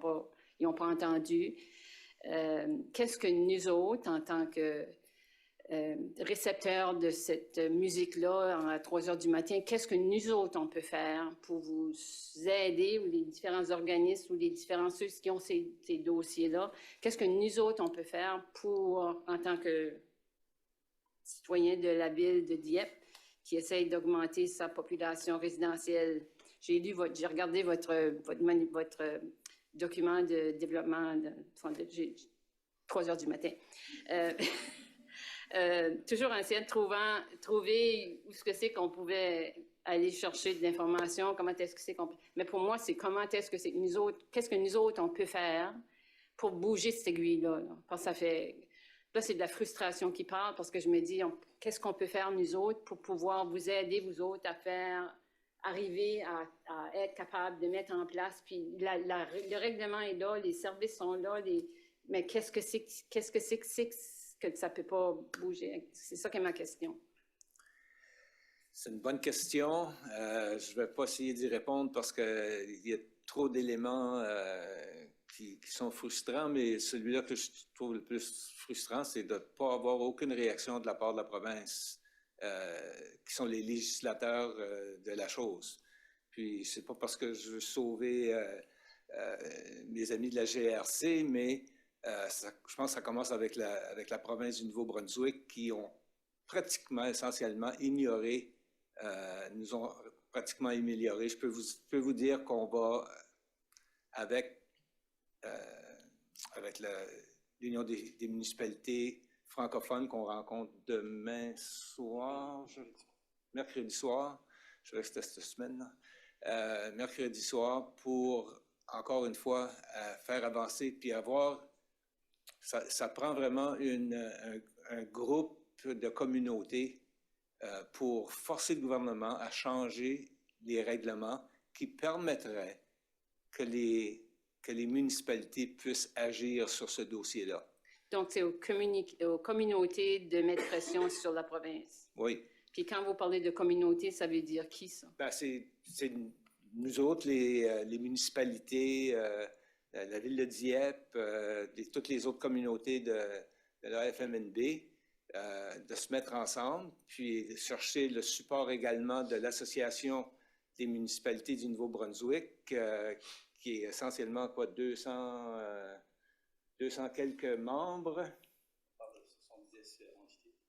pas entendu. Qu'est-ce que nous autres, en tant que récepteurs de cette musique-là à 3 heures du matin, qu'est-ce que nous autres, on peut faire pour vous aider, ou les différents organismes, ou les différents ceux qui ont ces dossiers-là, qu'est-ce que nous autres, on peut faire pour, en tant que citoyens de la ville de Dieppe, qui essaye d'augmenter sa population résidentielle. J'ai regardé votre document de développement 3 heures du matin. Toujours essayer de trouver où est-ce que c'est qu'on pouvait aller chercher de l'information, comment est-ce que c'est qu'on peut... Mais pour moi, c'est comment est-ce que c'est que nous autres, qu'est-ce que nous autres, on peut faire pour bouger cette aiguille-là. Là. Parce que ça fait... Là, c'est de la frustration qui parle, parce que je me dis, qu'est-ce qu'on peut faire, nous autres, pour pouvoir vous aider, vous autres, à arriver à être capable de mettre en place. Puis le règlement est là, les services sont là, mais qu'est-ce que c'est que ça ne peut pas bouger? C'est ça qui est ma question. C'est une bonne question. Je ne vais pas essayer d'y répondre parce qu'il y a trop d'éléments qui sont frustrants, mais celui-là que je trouve le plus frustrant, c'est de ne pas avoir aucune réaction de la part de la province, qui sont les législateurs de la chose. Puis, c'est pas parce que je veux sauver mes amis de la GRC, mais je pense que ça commence avec la province du Nouveau-Brunswick qui ont pratiquement, essentiellement ignoré, nous ont pratiquement amélioré. Je peux vous dire qu'on va, avec l'Union des municipalités francophones qu'on rencontre demain soir, mercredi soir, je reste cette semaine, mercredi soir, pour, encore une fois, faire avancer, puis avoir... Ça prend vraiment un groupe de communautés pour forcer le gouvernement à changer les règlements qui permettraient que les municipalités puissent agir sur ce dossier-là. Donc, c'est aux communautés de mettre pression sur la province. Oui. Puis quand vous parlez de communauté, ça veut dire qui, ça? Ben, c'est nous autres, les municipalités, la ville de Dieppe, toutes les autres communautés de la FMNB, de se mettre ensemble, puis de chercher le support également de l'Association des municipalités du Nouveau-Brunswick, qui est essentiellement, 200 quelques membres.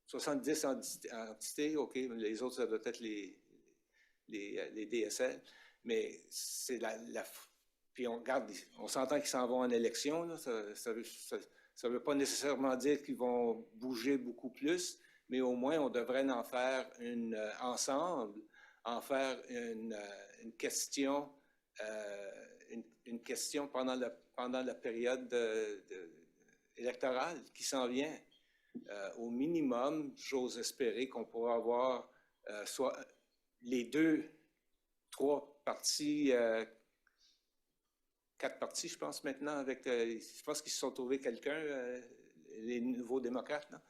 70 entités, OK. Les autres, ça doit être les DSL. Mais c'est puis on s'entend qu'ils s'en vont en élection. Là. Ça veut pas nécessairement dire qu'ils vont bouger beaucoup plus, mais au moins, on devrait en faire ensemble, une question, une question pendant la période électorale qui s'en vient. Au minimum, j'ose espérer qu'on pourra avoir soit les 3 partis, 4 partis, je pense, maintenant, je pense qu'ils se sont trouvés quelqu'un, les nouveaux démocrates, là.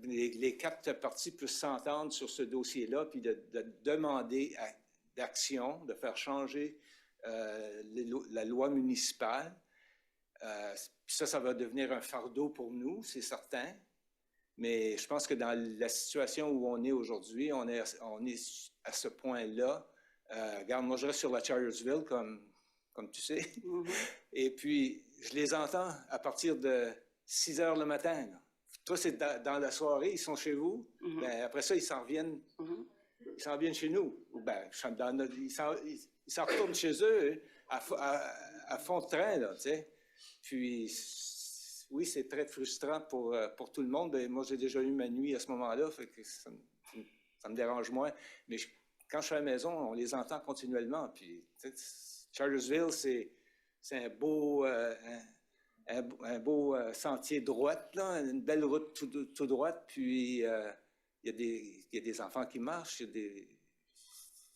Les 4 partis peuvent s'entendre sur ce dossier-là, puis de demander d'action, de faire changer la loi municipale. Puis ça va devenir un fardeau pour nous, c'est certain. Mais je pense que dans la situation où on est aujourd'hui, on est à ce point-là. Regarde, moi, je reste sur la Charlersville, comme tu sais. Mm-hmm. Et puis, je les entends à partir de 6 heures le matin. Là. Toi, c'est dans la soirée, ils sont chez vous. Mm-hmm. Ben, après ça, ils s'en reviennent. Mm-hmm. Ils s'en viennent chez nous. Ben, ils s'en retournent chez eux à fond de train, là, tu sais. Puis, oui, c'est très frustrant pour tout le monde. Ben, moi, j'ai déjà eu ma nuit à ce moment-là, fait que ça me dérange moins. Mais quand je suis à la maison, on les entend continuellement. Puis, Charlersville, c'est un beau sentier droite, là, une belle route tout droite. Puis, il y a des enfants qui marchent,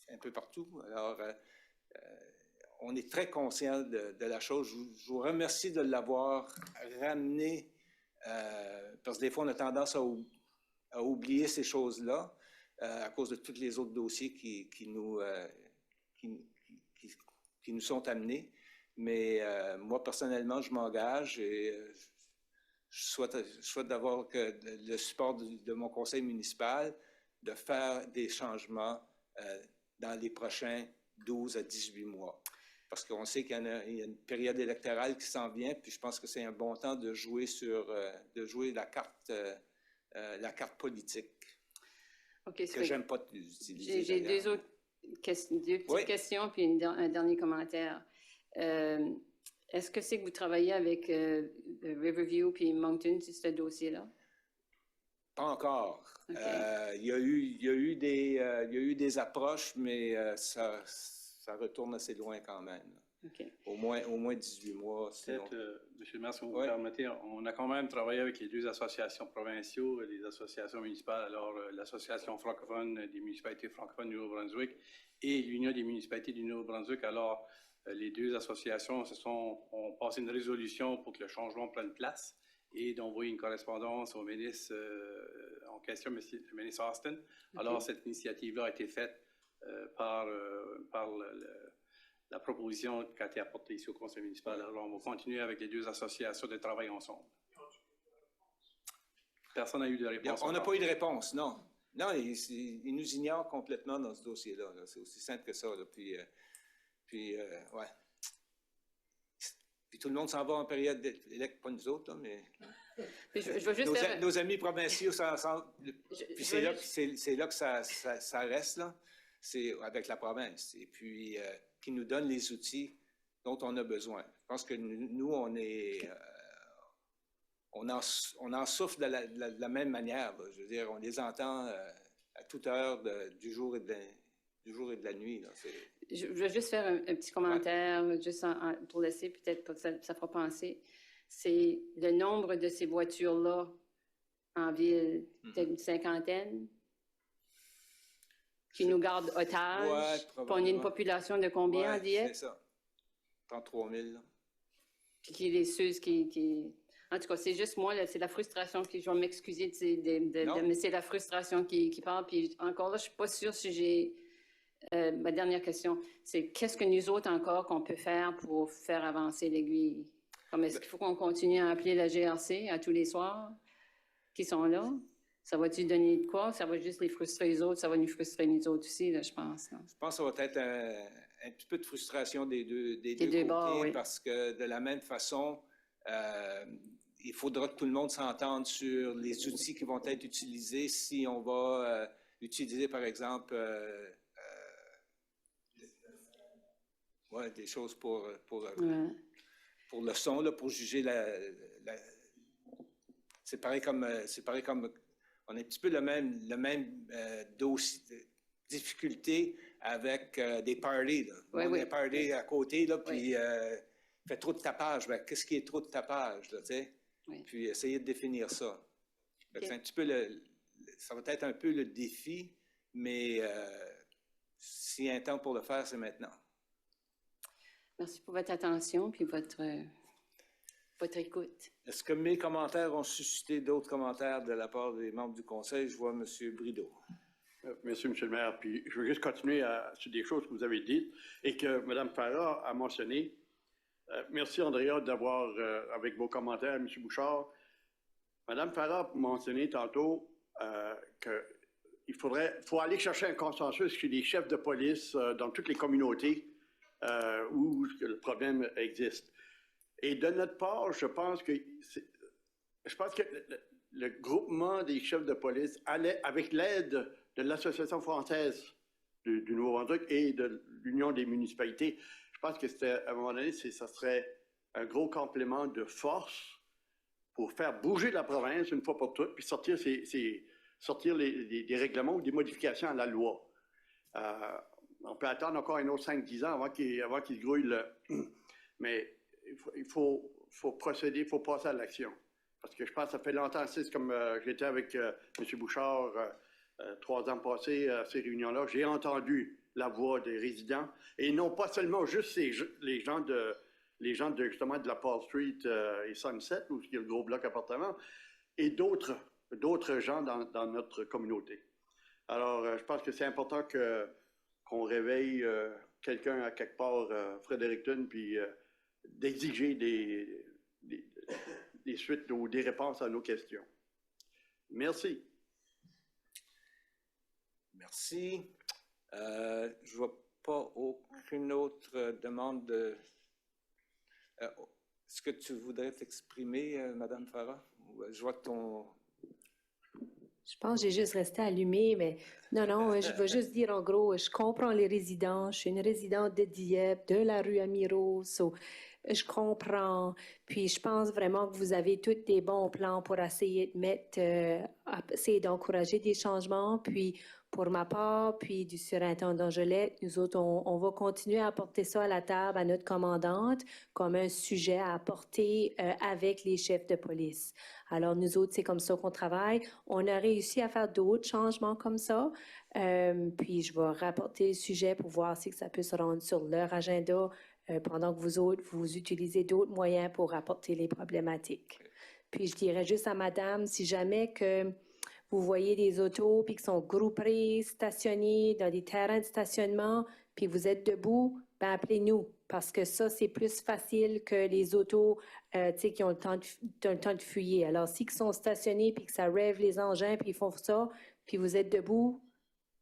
un peu partout. Alors, on est très conscient de la chose. Je vous remercie de l'avoir ramené, parce que des fois, on a tendance à oublier ces choses-là à cause de tous les autres dossiers qui nous sont amenés. Mais moi, personnellement, je m'engage et je souhaite d'avoir le support de mon conseil municipal de faire des changements dans les prochains 12 à 18 mois. Parce qu'on sait qu'il y a une période électorale qui s'en vient, puis je pense que c'est un bon temps de jouer la carte politique. Okay, que j'aime pas utiliser. J'ai deux petites questions, puis un dernier commentaire. Est-ce que c'est que vous travaillez avec Riverview puis Moncton sur ce dossier-là? Pas encore. Okay. Il y a eu des approches, mais ça retourne assez loin quand même. Okay. Au moins 18 mois. Peut-être, M. le maire, si vous me permettez, on a quand même travaillé avec les deux associations provinciales et les associations municipales. Alors, l'Association francophone des municipalités francophones du Nouveau-Brunswick et l'Union des municipalités du Nouveau-Brunswick. Alors, les deux associations ont passé une résolution pour que le changement prenne place et d'envoyer une correspondance au ministre en question, le ministre Austin. Okay. Alors, cette initiative-là a été faite par la proposition qui a été apportée ici au conseil municipal. Alors, on va continuer avec les deux associations de travailler ensemble. Personne n'a eu de réponse. On n'a pas eu de réponse, non. Non, ils nous ignorent complètement dans ce dossier-là. C'est aussi simple que ça. Là. Puis, ouais. Puis tout le monde s'en va en période d'élections, pas nous autres, là, mais... je veux juste nos amis provinciaux, puis c'est là que ça reste, là. C'est avec la province. Et puis, qui nous donne les outils dont on a besoin. Je pense que nous, on en souffre de la même manière. Là. Je veux dire, on les entend à toute heure du jour et de la nuit. Là. Je veux juste faire un petit commentaire, juste pour laisser, peut-être ça fera penser. C'est le nombre de ces voitures-là en ville, peut-être une cinquantaine, qui nous gardent otages. On a une population de combien en Dieppe? C'est ça. 33 000. Là. Puis qui les suce, En tout cas, c'est juste moi, c'est la frustration qui, je vais m'excuser, mais c'est la frustration qui parle. Puis encore là, je ne suis pas sûre si j'ai... ma dernière question, c'est qu'est-ce que nous autres encore qu'on peut faire pour faire avancer l'aiguille? Comme est-ce qu'il faut qu'on continue à appeler la GRC à tous les soirs qui sont là? Ça va-tu donner de quoi? Ça va juste les frustrer les autres, ça va nous frustrer nous autres aussi, là, je pense. Là. Je pense que ça va être un petit peu de frustration des deux côtés, bords, oui. Parce que de la même façon, il faudra que tout le monde s'entende sur les outils qui vont être utilisés si on va utiliser, par exemple, des choses pour le son, là, pour juger c'est pareil comme on a un petit peu le même dossier, difficulté avec des parties. Là. Des parties à côté, là, puis fait trop de tapage. Ben, qu'est-ce qui est trop de tapage, là, tu sais? Puis essayer de définir ça. Okay. C'est un petit peu ça va être un peu le défi, mais s'il y a un temps pour le faire, c'est maintenant. Merci pour votre attention puis votre écoute. Est-ce que mes commentaires ont suscité d'autres commentaires de la part des membres du Conseil? Je vois M. Brideau. Merci, M. le maire. Puis je veux juste continuer sur des choses que vous avez dites et que Mme Farah a mentionnées. Merci, Andrea, d'avoir, avec vos commentaires, M. Bouchard. Mme Farah a mentionné tantôt qu'il faut aller chercher un consensus chez les chefs de police dans toutes les communautés où le problème existe. Et de notre part, je pense que le groupement des chefs de police allait, avec l'aide de l'Association française du Nouveau-Brunswick et de l'Union des municipalités, je pense que à un moment donné, ça serait un gros complément de force pour faire bouger la province une fois pour toutes, puis sortir des règlements ou des modifications à la loi. On peut attendre encore un autre 5-10 ans avant qu'il grouille mais il faut procéder, il faut passer à l'action. Parce que je pense que ça fait longtemps, c'est comme j'étais avec M. Bouchard 3 ans passés à ces réunions-là, j'ai entendu la voix des résidents, et non pas seulement juste les gens justement de la Paul Street et Sunset, où il y a le gros bloc appartement, et d'autres gens dans notre communauté. Alors, je pense que c'est important qu'on réveille quelqu'un à quelque part, Fredericton, puis d'exiger des suites ou des réponses à nos questions. Merci. Merci. Je ne vois pas aucune autre demande de... Est-ce que tu voudrais t'exprimer, Mme Farah? Je vois que ton... Je pense que j'ai juste resté allumée, mais non, je veux juste dire en gros, je comprends les résidents. Je suis une résidente de Dieppe, de la rue Amiro, je comprends. Puis je pense vraiment que vous avez tous des bons plans pour essayer de essayer d'encourager des changements. Puis pour ma part, puis du surintendant Gelette, nous autres, on va continuer à apporter ça à la table à notre commandante comme un sujet à apporter avec les chefs de police. Alors, nous autres, c'est comme ça qu'on travaille. On a réussi à faire d'autres changements comme ça. Puis, je vais rapporter le sujet pour voir si ça peut se rendre sur leur agenda pendant que vous autres, vous utilisez d'autres moyens pour apporter les problématiques. Puis, je dirais juste à madame, si jamais que vous voyez des autos puis qui sont groupées, stationnées dans des terrains de stationnement, puis vous êtes debout, ben appelez-nous. Parce que ça, c'est plus facile que les autos qui ont le temps de fuyer. Alors, si ils sont stationnés puis que ça rêve les engins puis ils font ça, puis vous êtes debout,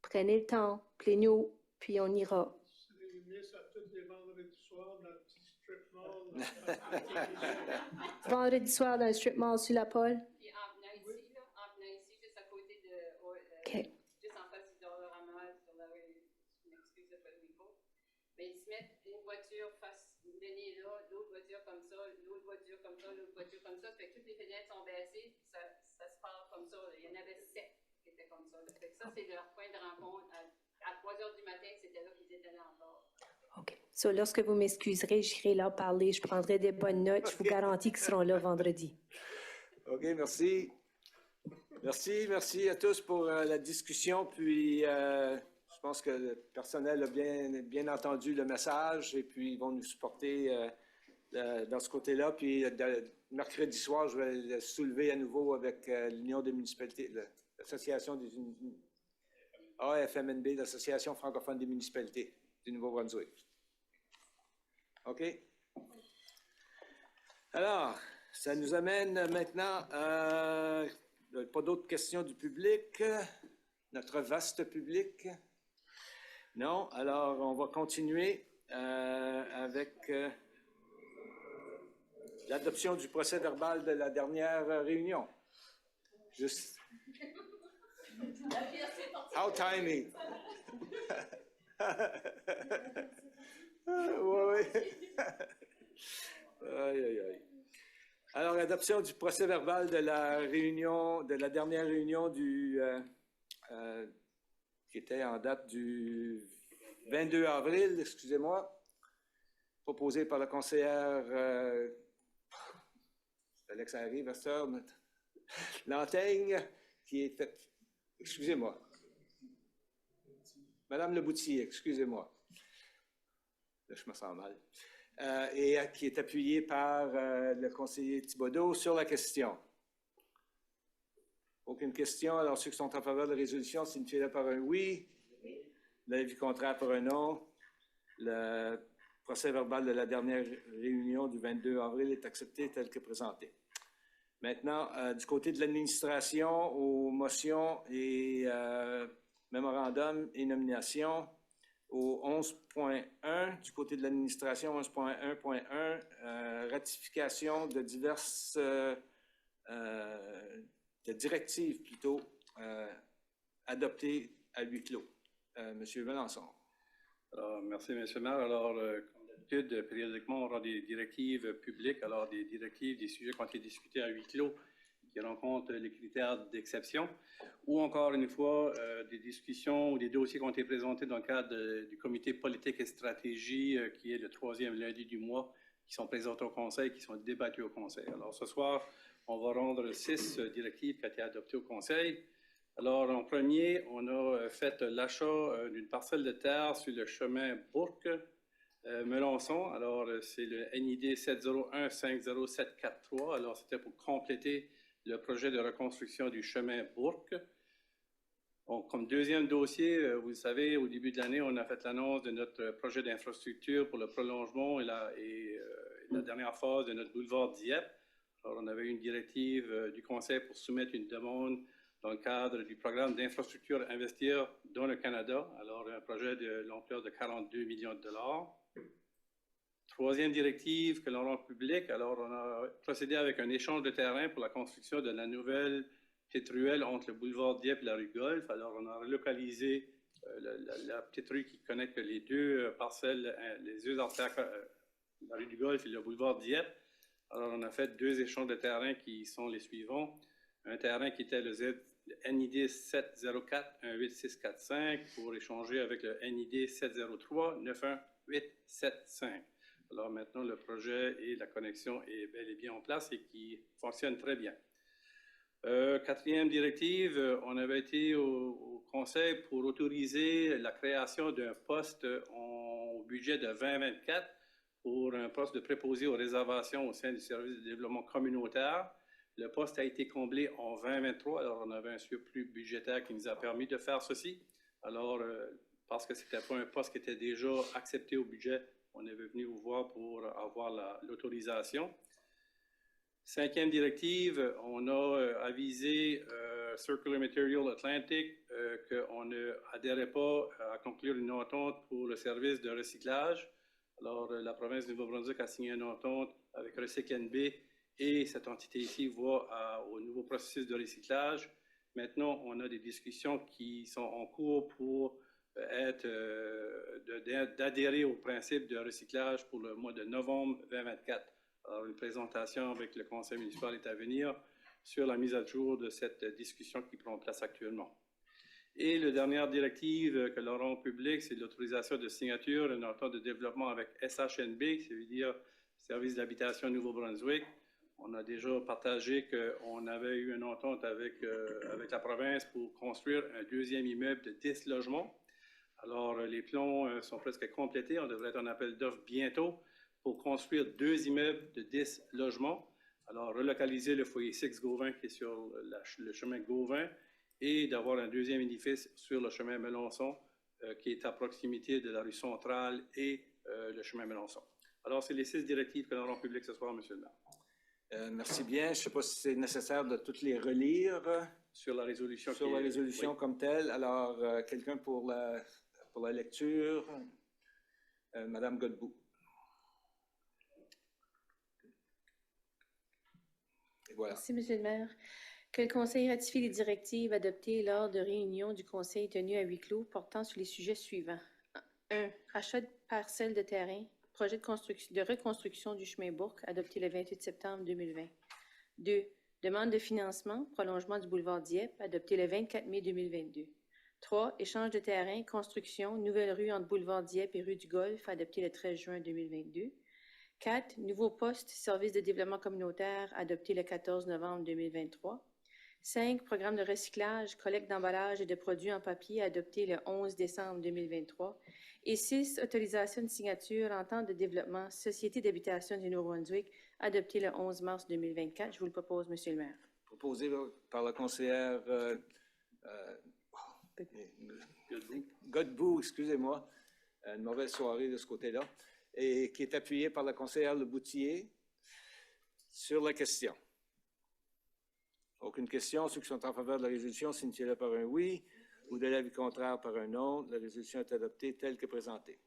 prenez le temps, appelez-nous, puis on ira. C'est réuni ça tous les vendredis soirs dans le petit strip mall. Vendredi soir dans le strip mall sur la pole? Puis en venant ici, juste à côté de... OK. Juste en face du Dollarama, sur la rue, je m'excuse, c'est pas le micro. Mais ils se mettent une voiture face Denis là, l'autre voiture comme ça, l'autre voiture comme ça, l'autre voiture comme ça. Ça fait que toutes les fenêtres sont baissées, puis ça se part comme ça. Il y en avait 7 qui étaient comme ça. Ça fait que ça, c'est leur point de rencontre. À 3 heures du matin, c'était là qu'ils étaient là encore. OK. So, lorsque vous m'excuserez, j'irai leur parler, je prendrai des bonnes notes. Je vous garantis qu'ils seront là vendredi. OK, merci. Merci à tous pour la discussion. Puis, je pense que le personnel a bien entendu le message et puis ils vont nous supporter dans ce côté-là. Puis, mercredi soir, je vais le soulever à nouveau avec l'Union des municipalités, l'Association des AFMNB, l'Association francophone des municipalités du Nouveau-Brunswick. OK? Alors, ça nous amène maintenant à... pas d'autres questions du public, notre vaste public. Non? Alors, on va continuer avec l'adoption du procès-verbal de la dernière réunion. Juste... How timing! Oui. Aïe. Alors, l'adoption du procès-verbal de la réunion, de la dernière réunion qui était en date du 22 avril, excusez-moi, proposé par la conseillère Alex Harry, Vasseur, Lantaigne, qui était... Excusez-moi. Madame Leboutier, excusez-moi. Là, je me sens mal. Et qui est appuyé par le conseiller Thibodeau sur la question. Aucune question. Alors, ceux qui sont en faveur de la résolution, signifiez-le par un oui. L'avis contraire par un non. Le procès-verbal de la dernière réunion du 22 avril est accepté tel que présenté. Maintenant, du côté de l'administration, aux motions et mémorandums et nominations, au 11.1, du côté de l'administration, 11.1.1, ratification de diverses de directives plutôt adoptées à huis clos. Monsieur Melançon. Alors, merci, M. le maire. Alors, comme d'habitude, périodiquement, on aura des directives publiques, alors des directives, des sujets qui ont été discutés à huis clos, qui rencontrent les critères d'exception, ou encore une fois, des discussions ou des dossiers qui ont été présentés dans le cadre du comité politique et stratégie, qui est le 3e lundi du mois, qui sont présentés au Conseil, qui sont débattus au Conseil. Alors, ce soir, on va rendre 6 directives qui ont été adoptées au Conseil. Alors, en premier, on a fait l'achat d'une parcelle de terre sur le chemin Bourque-Melançon. Alors, c'est le NID 701-50743. Alors, c'était pour compléter le projet de reconstruction du chemin Bourque. Bon, comme deuxième dossier, vous le savez, au début de l'année, on a fait l'annonce de notre projet d'infrastructure pour le prolongement et la dernière phase de notre boulevard Dieppe. Alors, on avait une directive du Conseil pour soumettre une demande dans le cadre du programme d'infrastructure Investir dans le Canada. Alors, un projet de l'ampleur de 42 millions de dollars. Troisième directive que l'on rend publique, alors on a procédé avec un échange de terrain pour la construction de la nouvelle petite ruelle entre le boulevard Dieppe et la rue Golfe. Alors, on a relocalisé la petite rue qui connecte les deux parcelles, les deux artères, la rue du Golfe et le boulevard Dieppe. Alors, on a fait deux échanges de terrain qui sont les suivants. Un terrain qui était le NID 704-18645 pour échanger avec le NID 703-91875. Alors maintenant, le projet et la connexion est bel et bien en place et qui fonctionne très bien. Quatrième directive, on avait été au Conseil pour autoriser la création d'un poste au budget de 2024 pour un poste de préposé aux réservations au sein du service de développement communautaire. Le poste a été comblé en 2023, alors on avait un surplus budgétaire qui nous a permis de faire ceci. Alors, parce que ce n'était pas un poste qui était déjà accepté au budget, on est venu vous voir pour avoir l'autorisation. Cinquième directive, on a avisé Circular Material Atlantic qu'on ne adhérait pas à conclure une entente pour le service de recyclage. Alors, la province du Nouveau-Brunswick a signé une entente avec Recycle NB et cette entité ici va au nouveau processus de recyclage. Maintenant, on a des discussions qui sont en cours pour d'adhérer au principe de recyclage pour le mois de novembre 2024. Alors, une présentation avec le conseil municipal est à venir sur la mise à jour de cette discussion qui prend place actuellement. Et la dernière directive que l'on rend publique, c'est l'autorisation de signature d'une entente de développement avec SHNB, c'est-à-dire Service d'habitation Nouveau-Brunswick. On a déjà partagé qu'on avait eu une entente avec la province pour construire un deuxième immeuble de 10 logements. Alors, les plans sont presque complétés. On devrait être en appel d'offres bientôt pour construire 2 immeubles de 10 logements. Alors, relocaliser le foyer 6 Gauvin qui est sur le chemin Gauvin et d'avoir un deuxième édifice sur le chemin Melançon qui est à proximité de la rue Centrale et le chemin Melançon. Alors, c'est les 6 directives que l'on rend publiques ce soir, M. le maire. Merci bien. Je ne sais pas si c'est nécessaire de toutes les relire. Sur la résolution. Sur la résolution oui. Comme telle. Alors, quelqu'un pour la lecture? Madame Godbout. Et voilà. Merci, M. le maire. Que le Conseil ratifie les directives adoptées lors de réunions du Conseil tenues à huis clos portant sur les sujets suivants. 1. Achat de parcelles de terrain. Projet de reconstruction du chemin Bourque, adopté le 28 septembre 2020. 2. Demande de financement, prolongement du boulevard Dieppe, adopté le 24 mai 2022. 3. Échange de terrain, construction, nouvelle rue entre boulevard Dieppe et rue du Golfe, adopté le 13 juin 2022. 4. Nouveau poste, service de développement communautaire, adopté le 14 novembre 2023. 5. Programme de recyclage, collecte d'emballage et de produits en papier, adopté le 11 décembre 2023. Et 6. Autorisation de signature, entente de développement, Société d'habitation du Nouveau-Brunswick, adopté le 11 mars 2024. Je vous le propose, M. le maire. Proposé par la conseillère Godbout, excusez-moi. Une mauvaise soirée de ce côté-là. Et qui est appuyé par la conseillère Leboutier sur la question. Aucune question. Ceux qui sont en faveur de la résolution signifient-le par un oui ou de l'avis contraire par un non. La résolution est adoptée telle que présentée.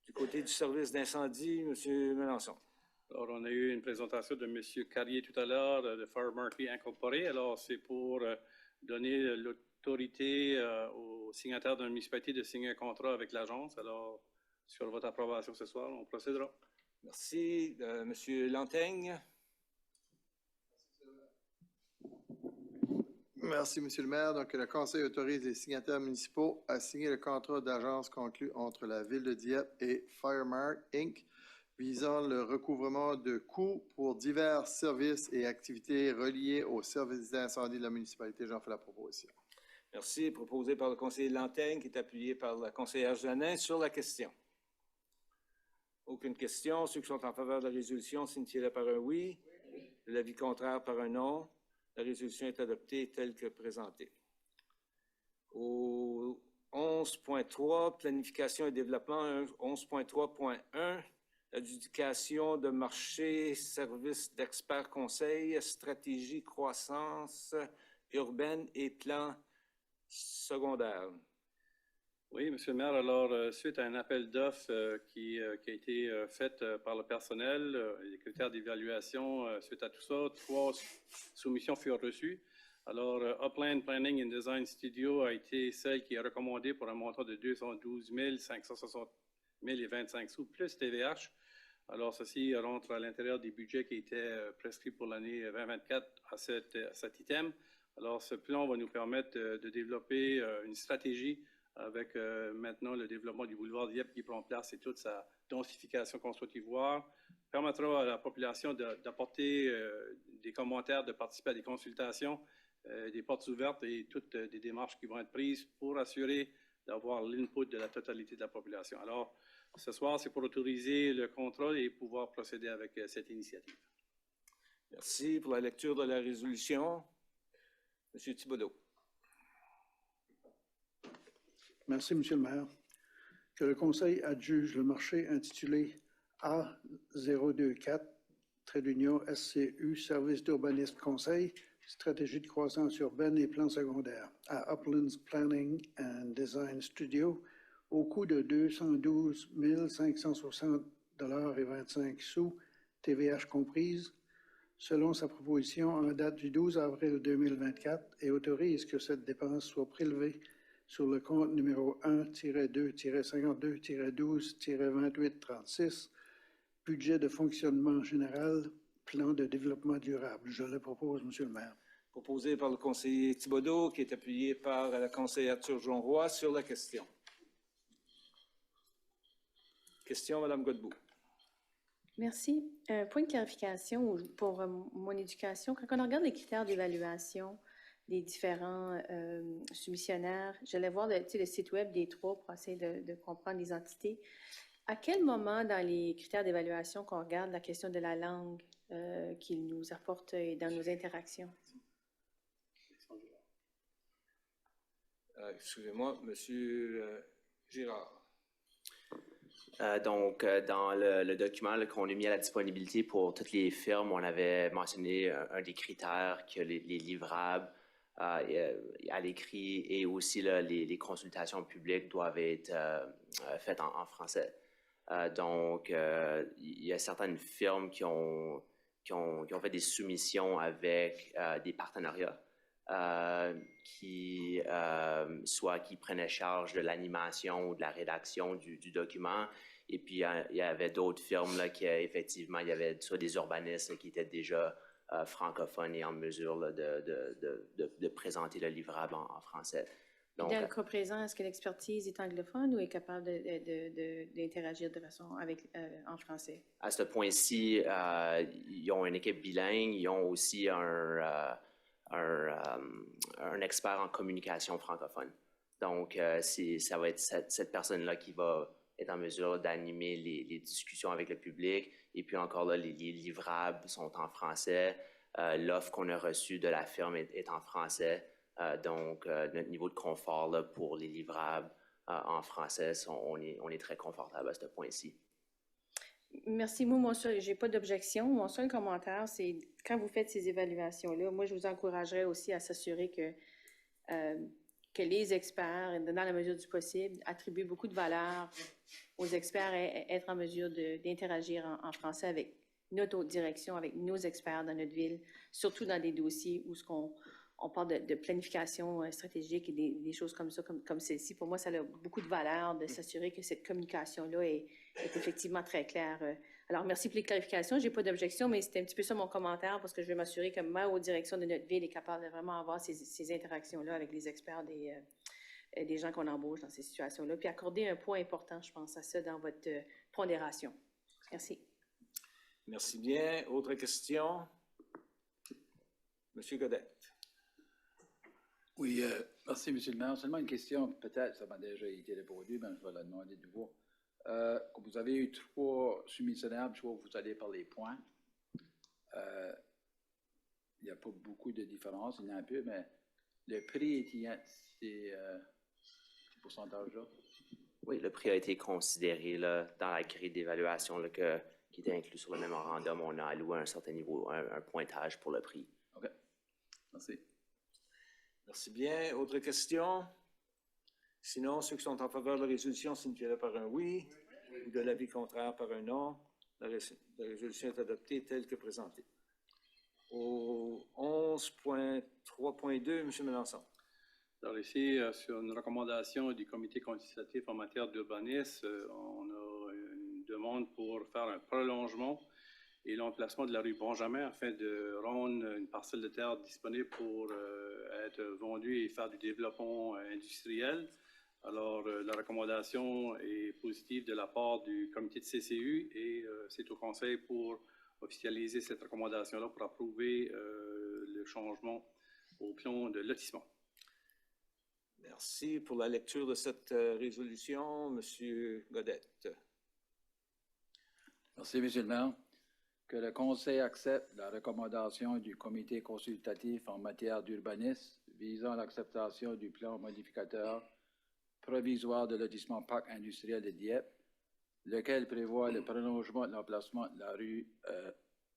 Du côté du service d'incendie, M. Melançon. Alors, on a eu une présentation de M. Carrier tout à l'heure de Fire Murphy Incorporé. Alors, c'est pour donner l'autorité aux signataires de la municipalité de signer un contrat avec l'agence. Alors, sur votre approbation ce soir, on procédera. Merci. M. Lantaigne. Merci, M. le maire. Donc, le Conseil autorise les signataires municipaux à signer le contrat d'agence conclu entre la Ville de Dieppe et Firemark Inc. visant le recouvrement de coûts pour divers services et activités reliés aux services d'incendie de la municipalité. J'en fais la proposition. Merci. Proposé par le conseiller Lantaigne, qui est appuyé par la conseillère Janin sur la question. Aucune question. Ceux qui sont en faveur de la résolution signifient-le par un oui. L'avis contraire par un non. La résolution est adoptée telle que présentée. Au 11.3, planification et développement, 11.3.1, adjudication de marché, services d'experts conseils, stratégie, croissance urbaine et plan secondaire. Oui, Monsieur le maire, alors, suite à un appel d'offres qui a été fait par le personnel, les critères d'évaluation, suite à tout ça, 3 soumissions furent reçues. Alors, Upland Planning and Design Studio a été celle qui est recommandée pour un montant de 212 560 025 sous plus TVH. Alors, ceci rentre à l'intérieur des budgets qui étaient prescrits pour l'année 2024 à cet item. Alors, ce plan va nous permettre de développer une stratégie avec maintenant le développement du boulevard Dieppe qui prend place et toute sa densification qu'on souhaite y voir, permettra à la population d'apporter des commentaires, de participer à des consultations, des portes ouvertes et toutes des démarches qui vont être prises pour assurer d'avoir l'input de la totalité de la population. Alors, ce soir, c'est pour autoriser le contrôle et pouvoir procéder avec cette initiative. Merci pour la lecture de la résolution. Monsieur Thibodeau. Merci, Monsieur le maire. Que le Conseil adjuge le marché intitulé A024-SCU, Service d'urbanisme conseil, stratégie de croissance urbaine et plan secondaire, à Uplands Planning and Design Studio, au coût de 212 560,25 $, TVH comprise, selon sa proposition en date du 12 avril 2024 et autorise que cette dépense soit prélevée sur le compte numéro 1-2-52-12-2836, budget de fonctionnement général, plan de développement durable. Je le propose, Monsieur le maire. Proposé par le conseiller Thibodeau, qui est appuyé par la conseillère Turgeon-Roy sur la question. Question, Mme Godbout. Merci. Point de clarification pour mon éducation. Quand on regarde les critères d'évaluation des différents soumissionnaires, j'allais voir le site web des 3 pour essayer de comprendre les entités. À quel moment dans les critères d'évaluation qu'on regarde la question de la langue qu'ils nous apportent dans nos interactions? Excusez-moi, Monsieur Girard. Donc, dans le document qu'on a mis à la disponibilité pour toutes les firmes, on avait mentionné un des critères que les livrables à l'écrit et aussi là, les consultations publiques doivent être faites en français. Donc, il y a certaines firmes qui ont fait des soumissions avec des partenariats soit qui prenaient charge de l'animation ou de la rédaction du document. Et puis, il y avait d'autres firmes là, qui, effectivement, il y avait soit des urbanistes qui étaient déjà francophones et en mesure là, de présenter le livrable en français. Donc, dans le cas présent, est-ce que l'expertise est anglophone ou est capable d'interagir de façon en français? À ce point-ci, ils ont une équipe bilingue, ils ont aussi un expert en communication francophone. Donc, ça va être cette personne-là qui va être en mesure d'animer les discussions avec le public. Et puis encore là, les livrables sont en français. L'offre qu'on a reçue de la firme est en français. Donc, notre niveau de confort là, pour les livrables en français, on est très confortable à ce point-ci. Merci. Moi, je n'ai pas d'objection. Mon seul commentaire, c'est quand vous faites ces évaluations-là, moi, je vous encouragerais aussi à s'assurer que les experts, dans la mesure du possible, attribuent beaucoup de valeur aux experts et être en mesure d'interagir en français avec notre direction, avec nos experts dans notre ville, surtout dans des dossiers où on parle de planification stratégique et des choses comme ça, comme celle-ci. Pour moi, ça a beaucoup de valeur de s'assurer que cette communication-là est effectivement très claire. Alors, merci pour les clarifications. Je n'ai pas d'objection, mais c'était un petit peu ça mon commentaire parce que je veux m'assurer que ma haute direction de notre ville est capable de vraiment avoir ces interactions-là avec les experts des gens qu'on embauche dans ces situations-là. Puis accorder un point important, je pense, à ça dans votre pondération. Merci. Merci bien. Autre question? Monsieur Godet. Oui, merci, M. le maire. Seulement une question, peut-être, ça m'a déjà été répondu, mais je vais la demander de nouveau. Vous avez eu 3 soumissionnaires, je vois que vous allez par les points. Il n'y a pas beaucoup de différence, il y en a un peu, mais le prix étudiant, c'est ce pourcentage-là? Oui, le prix a été considéré là, dans la grille d'évaluation là, qui était inclus sur le mémorandum. On a alloué à un certain niveau, un pointage pour le prix. OK. Merci. Merci bien. Autres questions? Sinon, ceux qui sont en faveur de la résolution signifient par un oui, ou de l'avis contraire par un non. La résolution est adoptée telle que présentée. Au 11.3.2, M. Melançon. Alors ici, sur une recommandation du comité consultatif en matière d'urbanisme, on a une demande pour faire un prolongement et l'emplacement de la rue Benjamin afin de rendre une parcelle de terre disponible pour être vendue et faire du développement industriel. Alors, la recommandation est positive de la part du comité de CCU et c'est au conseil pour officialiser cette recommandation-là pour approuver le changement au plan de lotissement. Merci pour la lecture de cette résolution. Monsieur Godette. Merci, M. le maire. Que le Conseil accepte la recommandation du comité consultatif en matière d'urbanisme visant l'acceptation du plan modificateur provisoire de lotissement parc industriel de Dieppe, lequel prévoit le prolongement de l'emplacement de la rue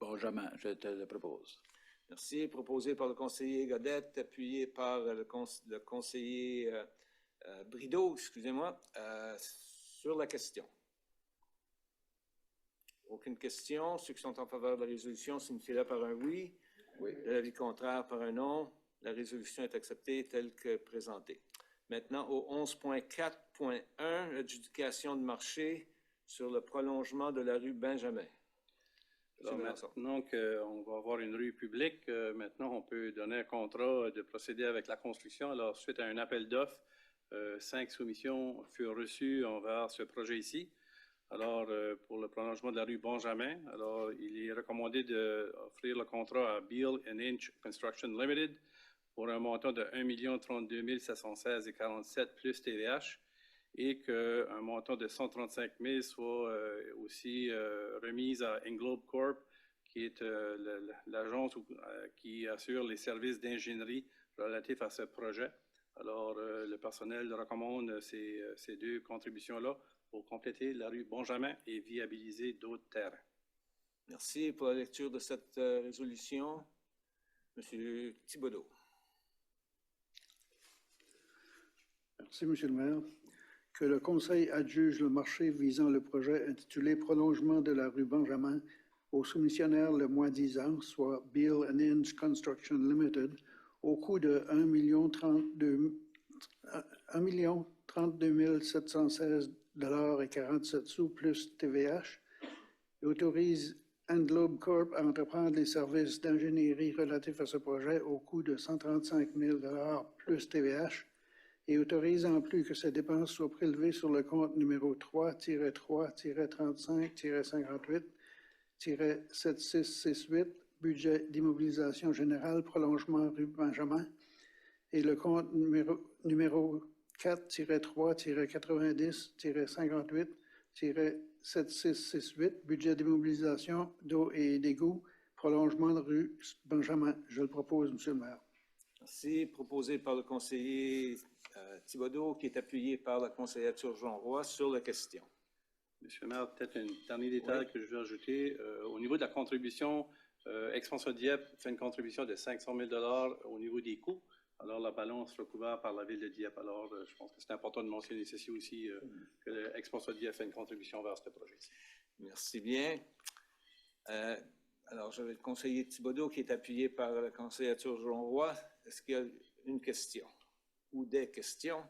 Benjamin. Je te le propose. Merci. Proposé par le conseiller Godette, appuyé par le conseiller Brideau, excusez-moi, sur la question. Aucune question. Ceux qui sont en faveur de la résolution signifient par un oui. Oui. De l'avis contraire par un non. La résolution est acceptée telle que présentée. Maintenant, au 11.4.1, adjudication de marché sur le prolongement de la rue Benjamin. Alors, maintenant qu'on va avoir une rue publique, maintenant on peut donner un contrat de procéder avec la construction. Alors, suite à un appel d'offres, 5 soumissions furent reçues envers ce projet ici. Alors, pour le prolongement de la rue Benjamin, alors il est recommandé d'offrir le contrat à Beal & Inch Construction Limited pour un montant de 1 032 716,47 plus TVH et qu'un montant de 135 000 soit aussi remis à Englobe Corp, qui est l'agence qui assure les services d'ingénierie relatifs à ce projet. Alors, le personnel recommande ces deux contributions-là pour compléter la rue Benjamin et viabiliser d'autres terrains. Merci pour la lecture de cette résolution. Monsieur Thibodeau. Merci, M. le maire. Que le Conseil adjuge le marché visant le projet intitulé Prolongement de la rue Benjamin au soumissionnaire le moins 10 ans, soit Beal & Inch Construction Limited, au coût de 1 032 716,47 sous plus TVH et autorise Englobe Corp à entreprendre les services d'ingénierie relatifs à ce projet au coût de 135 000 plus TVH et autorise en plus que ces dépenses soient prélevées sur le compte numéro 3-3-35-58-7668, budget d'immobilisation générale, prolongement rue Benjamin, et le compte numéro 4-3-90-58-7668, budget d'immobilisation d'eau et d'égouts, prolongement de rue Benjamin. Je le propose, M. le maire. Merci. Proposé par le conseiller Thibodeau, qui est appuyé par la conseillère Jean Roy sur la question. Monsieur le maire, peut-être un dernier détail que je veux ajouter. Au niveau de la contribution, Expansion Dieppe fait une contribution de 500 000 $ au niveau des coûts. Alors, la balance recouverte par la ville de Dieppe. Alors, je pense que c'est important de mentionner ceci aussi, que Expansion Dieppe fait une contribution vers ce projet. Merci bien. Alors, j'avais le conseiller Thibodeau qui est appuyé par la conseillère Jean Roy. Est-ce qu'il y a une question ou des questions?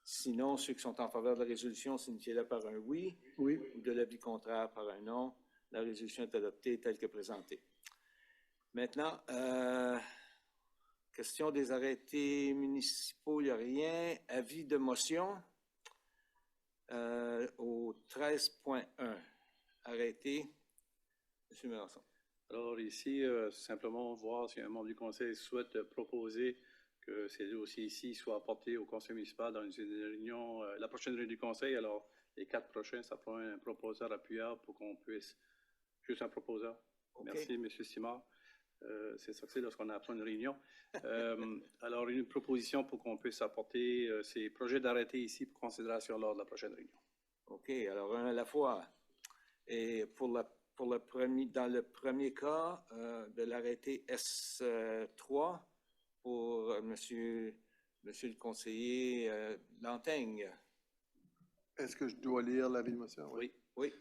Sinon, ceux qui sont en faveur de la résolution signifient-le par un oui, ou de l'avis contraire par un non. La résolution est adoptée telle que présentée. Maintenant, question des arrêtés municipaux, il n'y a rien. Avis de motion au 13.1. Arrêté. M. Melançon. Alors ici, simplement voir si un membre du conseil souhaite proposer que ces dossiers ici soient apportés au conseil municipal dans une réunion, la prochaine réunion du conseil. Alors, les 4 prochains, ça prend un proposeur appuyable pour qu'on puisse... Juste un proposeur. Okay. Merci, M. Simard. C'est ça que c'est lorsqu'on a appelé une réunion. Alors, une proposition pour qu'on puisse apporter ces projets d'arrêté ici pour considération lors de la prochaine réunion. OK, alors un à la fois. Et dans le premier cas de l'arrêté S3 pour monsieur le conseiller Lanteigne. Est-ce que je dois lire l'avis de motion? Oui, oui.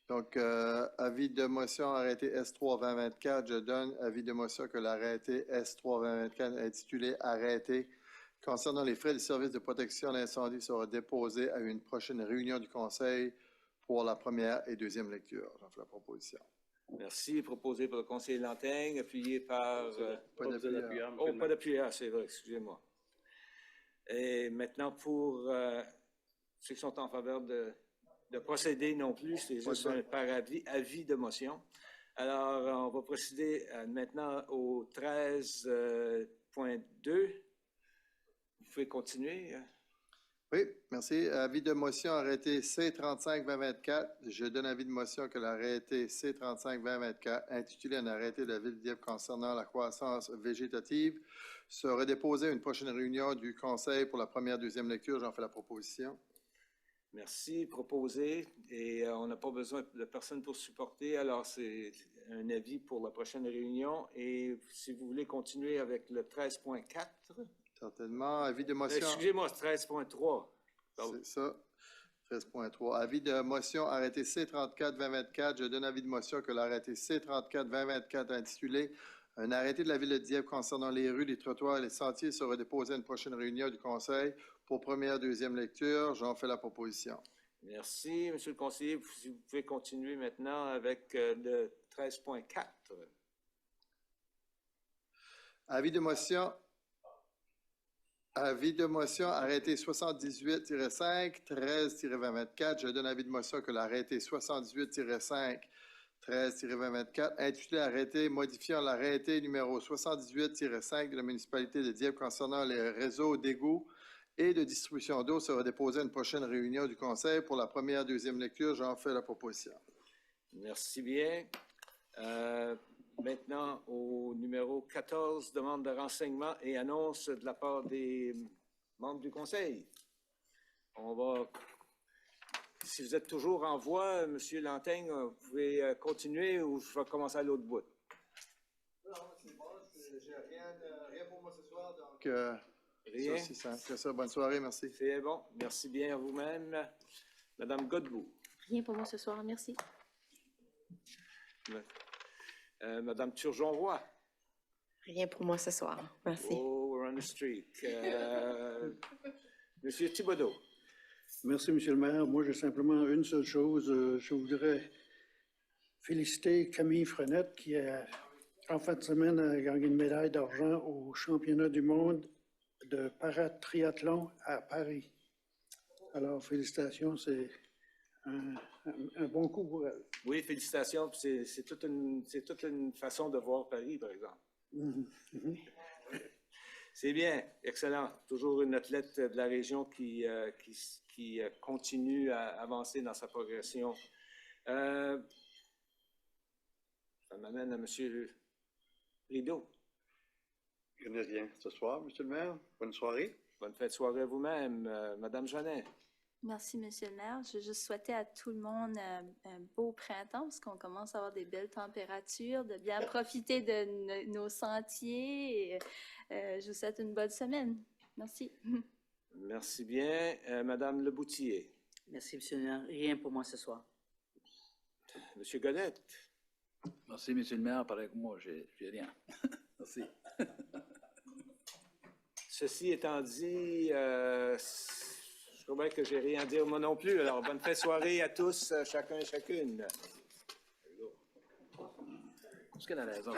Donc, avis de motion arrêté S3-2024. Je donne avis de motion que l'arrêté S3-2024 intitulé Arrêté concernant les frais de service de protection d'incendie sera déposé à une prochaine réunion du Conseil pour la première et deuxième lecture. J'en fais la proposition. Merci. Proposé par le conseiller Lanteigne, appuyé par... Pas d'appui. Oh, pas d'appui, c'est vrai, excusez-moi. Et maintenant, pour ceux qui sont en faveur de procéder non plus, c'est juste par avis de motion. Alors, on va procéder maintenant au 13.2. Vous pouvez continuer. Oui, merci. Avis de motion arrêté C35-2024. Je donne avis de motion que l'arrêté C35-2024, intitulé Un arrêté de la Ville de Dieppe concernant la croissance végétative, sera déposé à une prochaine réunion du Conseil pour la première et deuxième lecture. J'en fais la proposition. Merci. Proposé. Et on n'a pas besoin de personne pour supporter. Alors, c'est un avis pour la prochaine réunion. Et si vous voulez continuer avec le 13.4. Certainement. Avis de motion. Excusez-moi, 13.3. C'est ça. 13.3. Avis de motion arrêté C34-2024. Je donne avis de motion que l'arrêté C34-2024 intitulé Un arrêté de la Ville de Dieppe concernant les rues, les trottoirs et les sentiers sera déposé à une prochaine réunion du Conseil pour première et deuxième lecture. J'en fais la proposition. Merci, Monsieur le conseiller. Si vous pouvez continuer maintenant avec le 13.4. Avis de motion. Avis de motion arrêté 78-5, 13-2024. Je donne avis de motion que l'arrêté 78-5, 13-2024, intitulé Arrêté modifiant l'arrêté numéro 78-5 de la municipalité de Dieppe concernant les réseaux d'égouts et de distribution d'eau sera déposé à une prochaine réunion du Conseil pour la première et deuxième lecture. J'en fais la proposition. Merci bien. Maintenant, au numéro 14, demande de renseignement et annonce de la part des membres du Conseil. On va, si vous êtes toujours en voie, M. Lanteigne, vous pouvez continuer ou je vais commencer à l'autre bout. Non, c'est bon, j'ai rien pour moi ce soir, donc rien. C'est simple que ça. Bonne soirée, merci. C'est bon, merci bien à vous-même. Madame Godbout. Rien pour moi ce soir, merci. Madame Turgeon-Roy. Rien pour moi ce soir. Merci. Oh, we're on the streak. Monsieur Thibodeau. Merci, Monsieur le maire. Moi, j'ai simplement une seule chose. Je voudrais féliciter Camille Frenette qui, en fin de semaine, a gagné une médaille d'argent au championnat du monde de paratriathlon à Paris. Alors, félicitations, c'est un bon coup pour elle. Oui, félicitations. C'est toute une façon de voir Paris, par exemple. C'est bien, excellent. Toujours une athlète de la région qui continue à avancer dans sa progression. Ça m'amène à M. Rideau. Je n'ai rien ce soir, M. le maire. Bonne soirée. Bonne fête de soirée à vous-même. Mme Jeannet. Merci, Monsieur le maire. Je juste souhaiter à tout le monde un beau printemps parce qu'on commence à avoir des belles températures, de bien profiter de nos sentiers. Et, je vous souhaite une bonne semaine. Merci. Merci bien. Madame Leboutillier. Merci, Monsieur le maire. Rien pour moi ce soir. Monsieur Godette. Merci, Monsieur le maire. Pareil que moi, j'ai rien. Merci. Ceci étant dit, je crois bien que j'ai rien à dire moi non plus. Alors, bonne fête soirée à tous, chacun et chacune. Est-ce qu'elle a raison?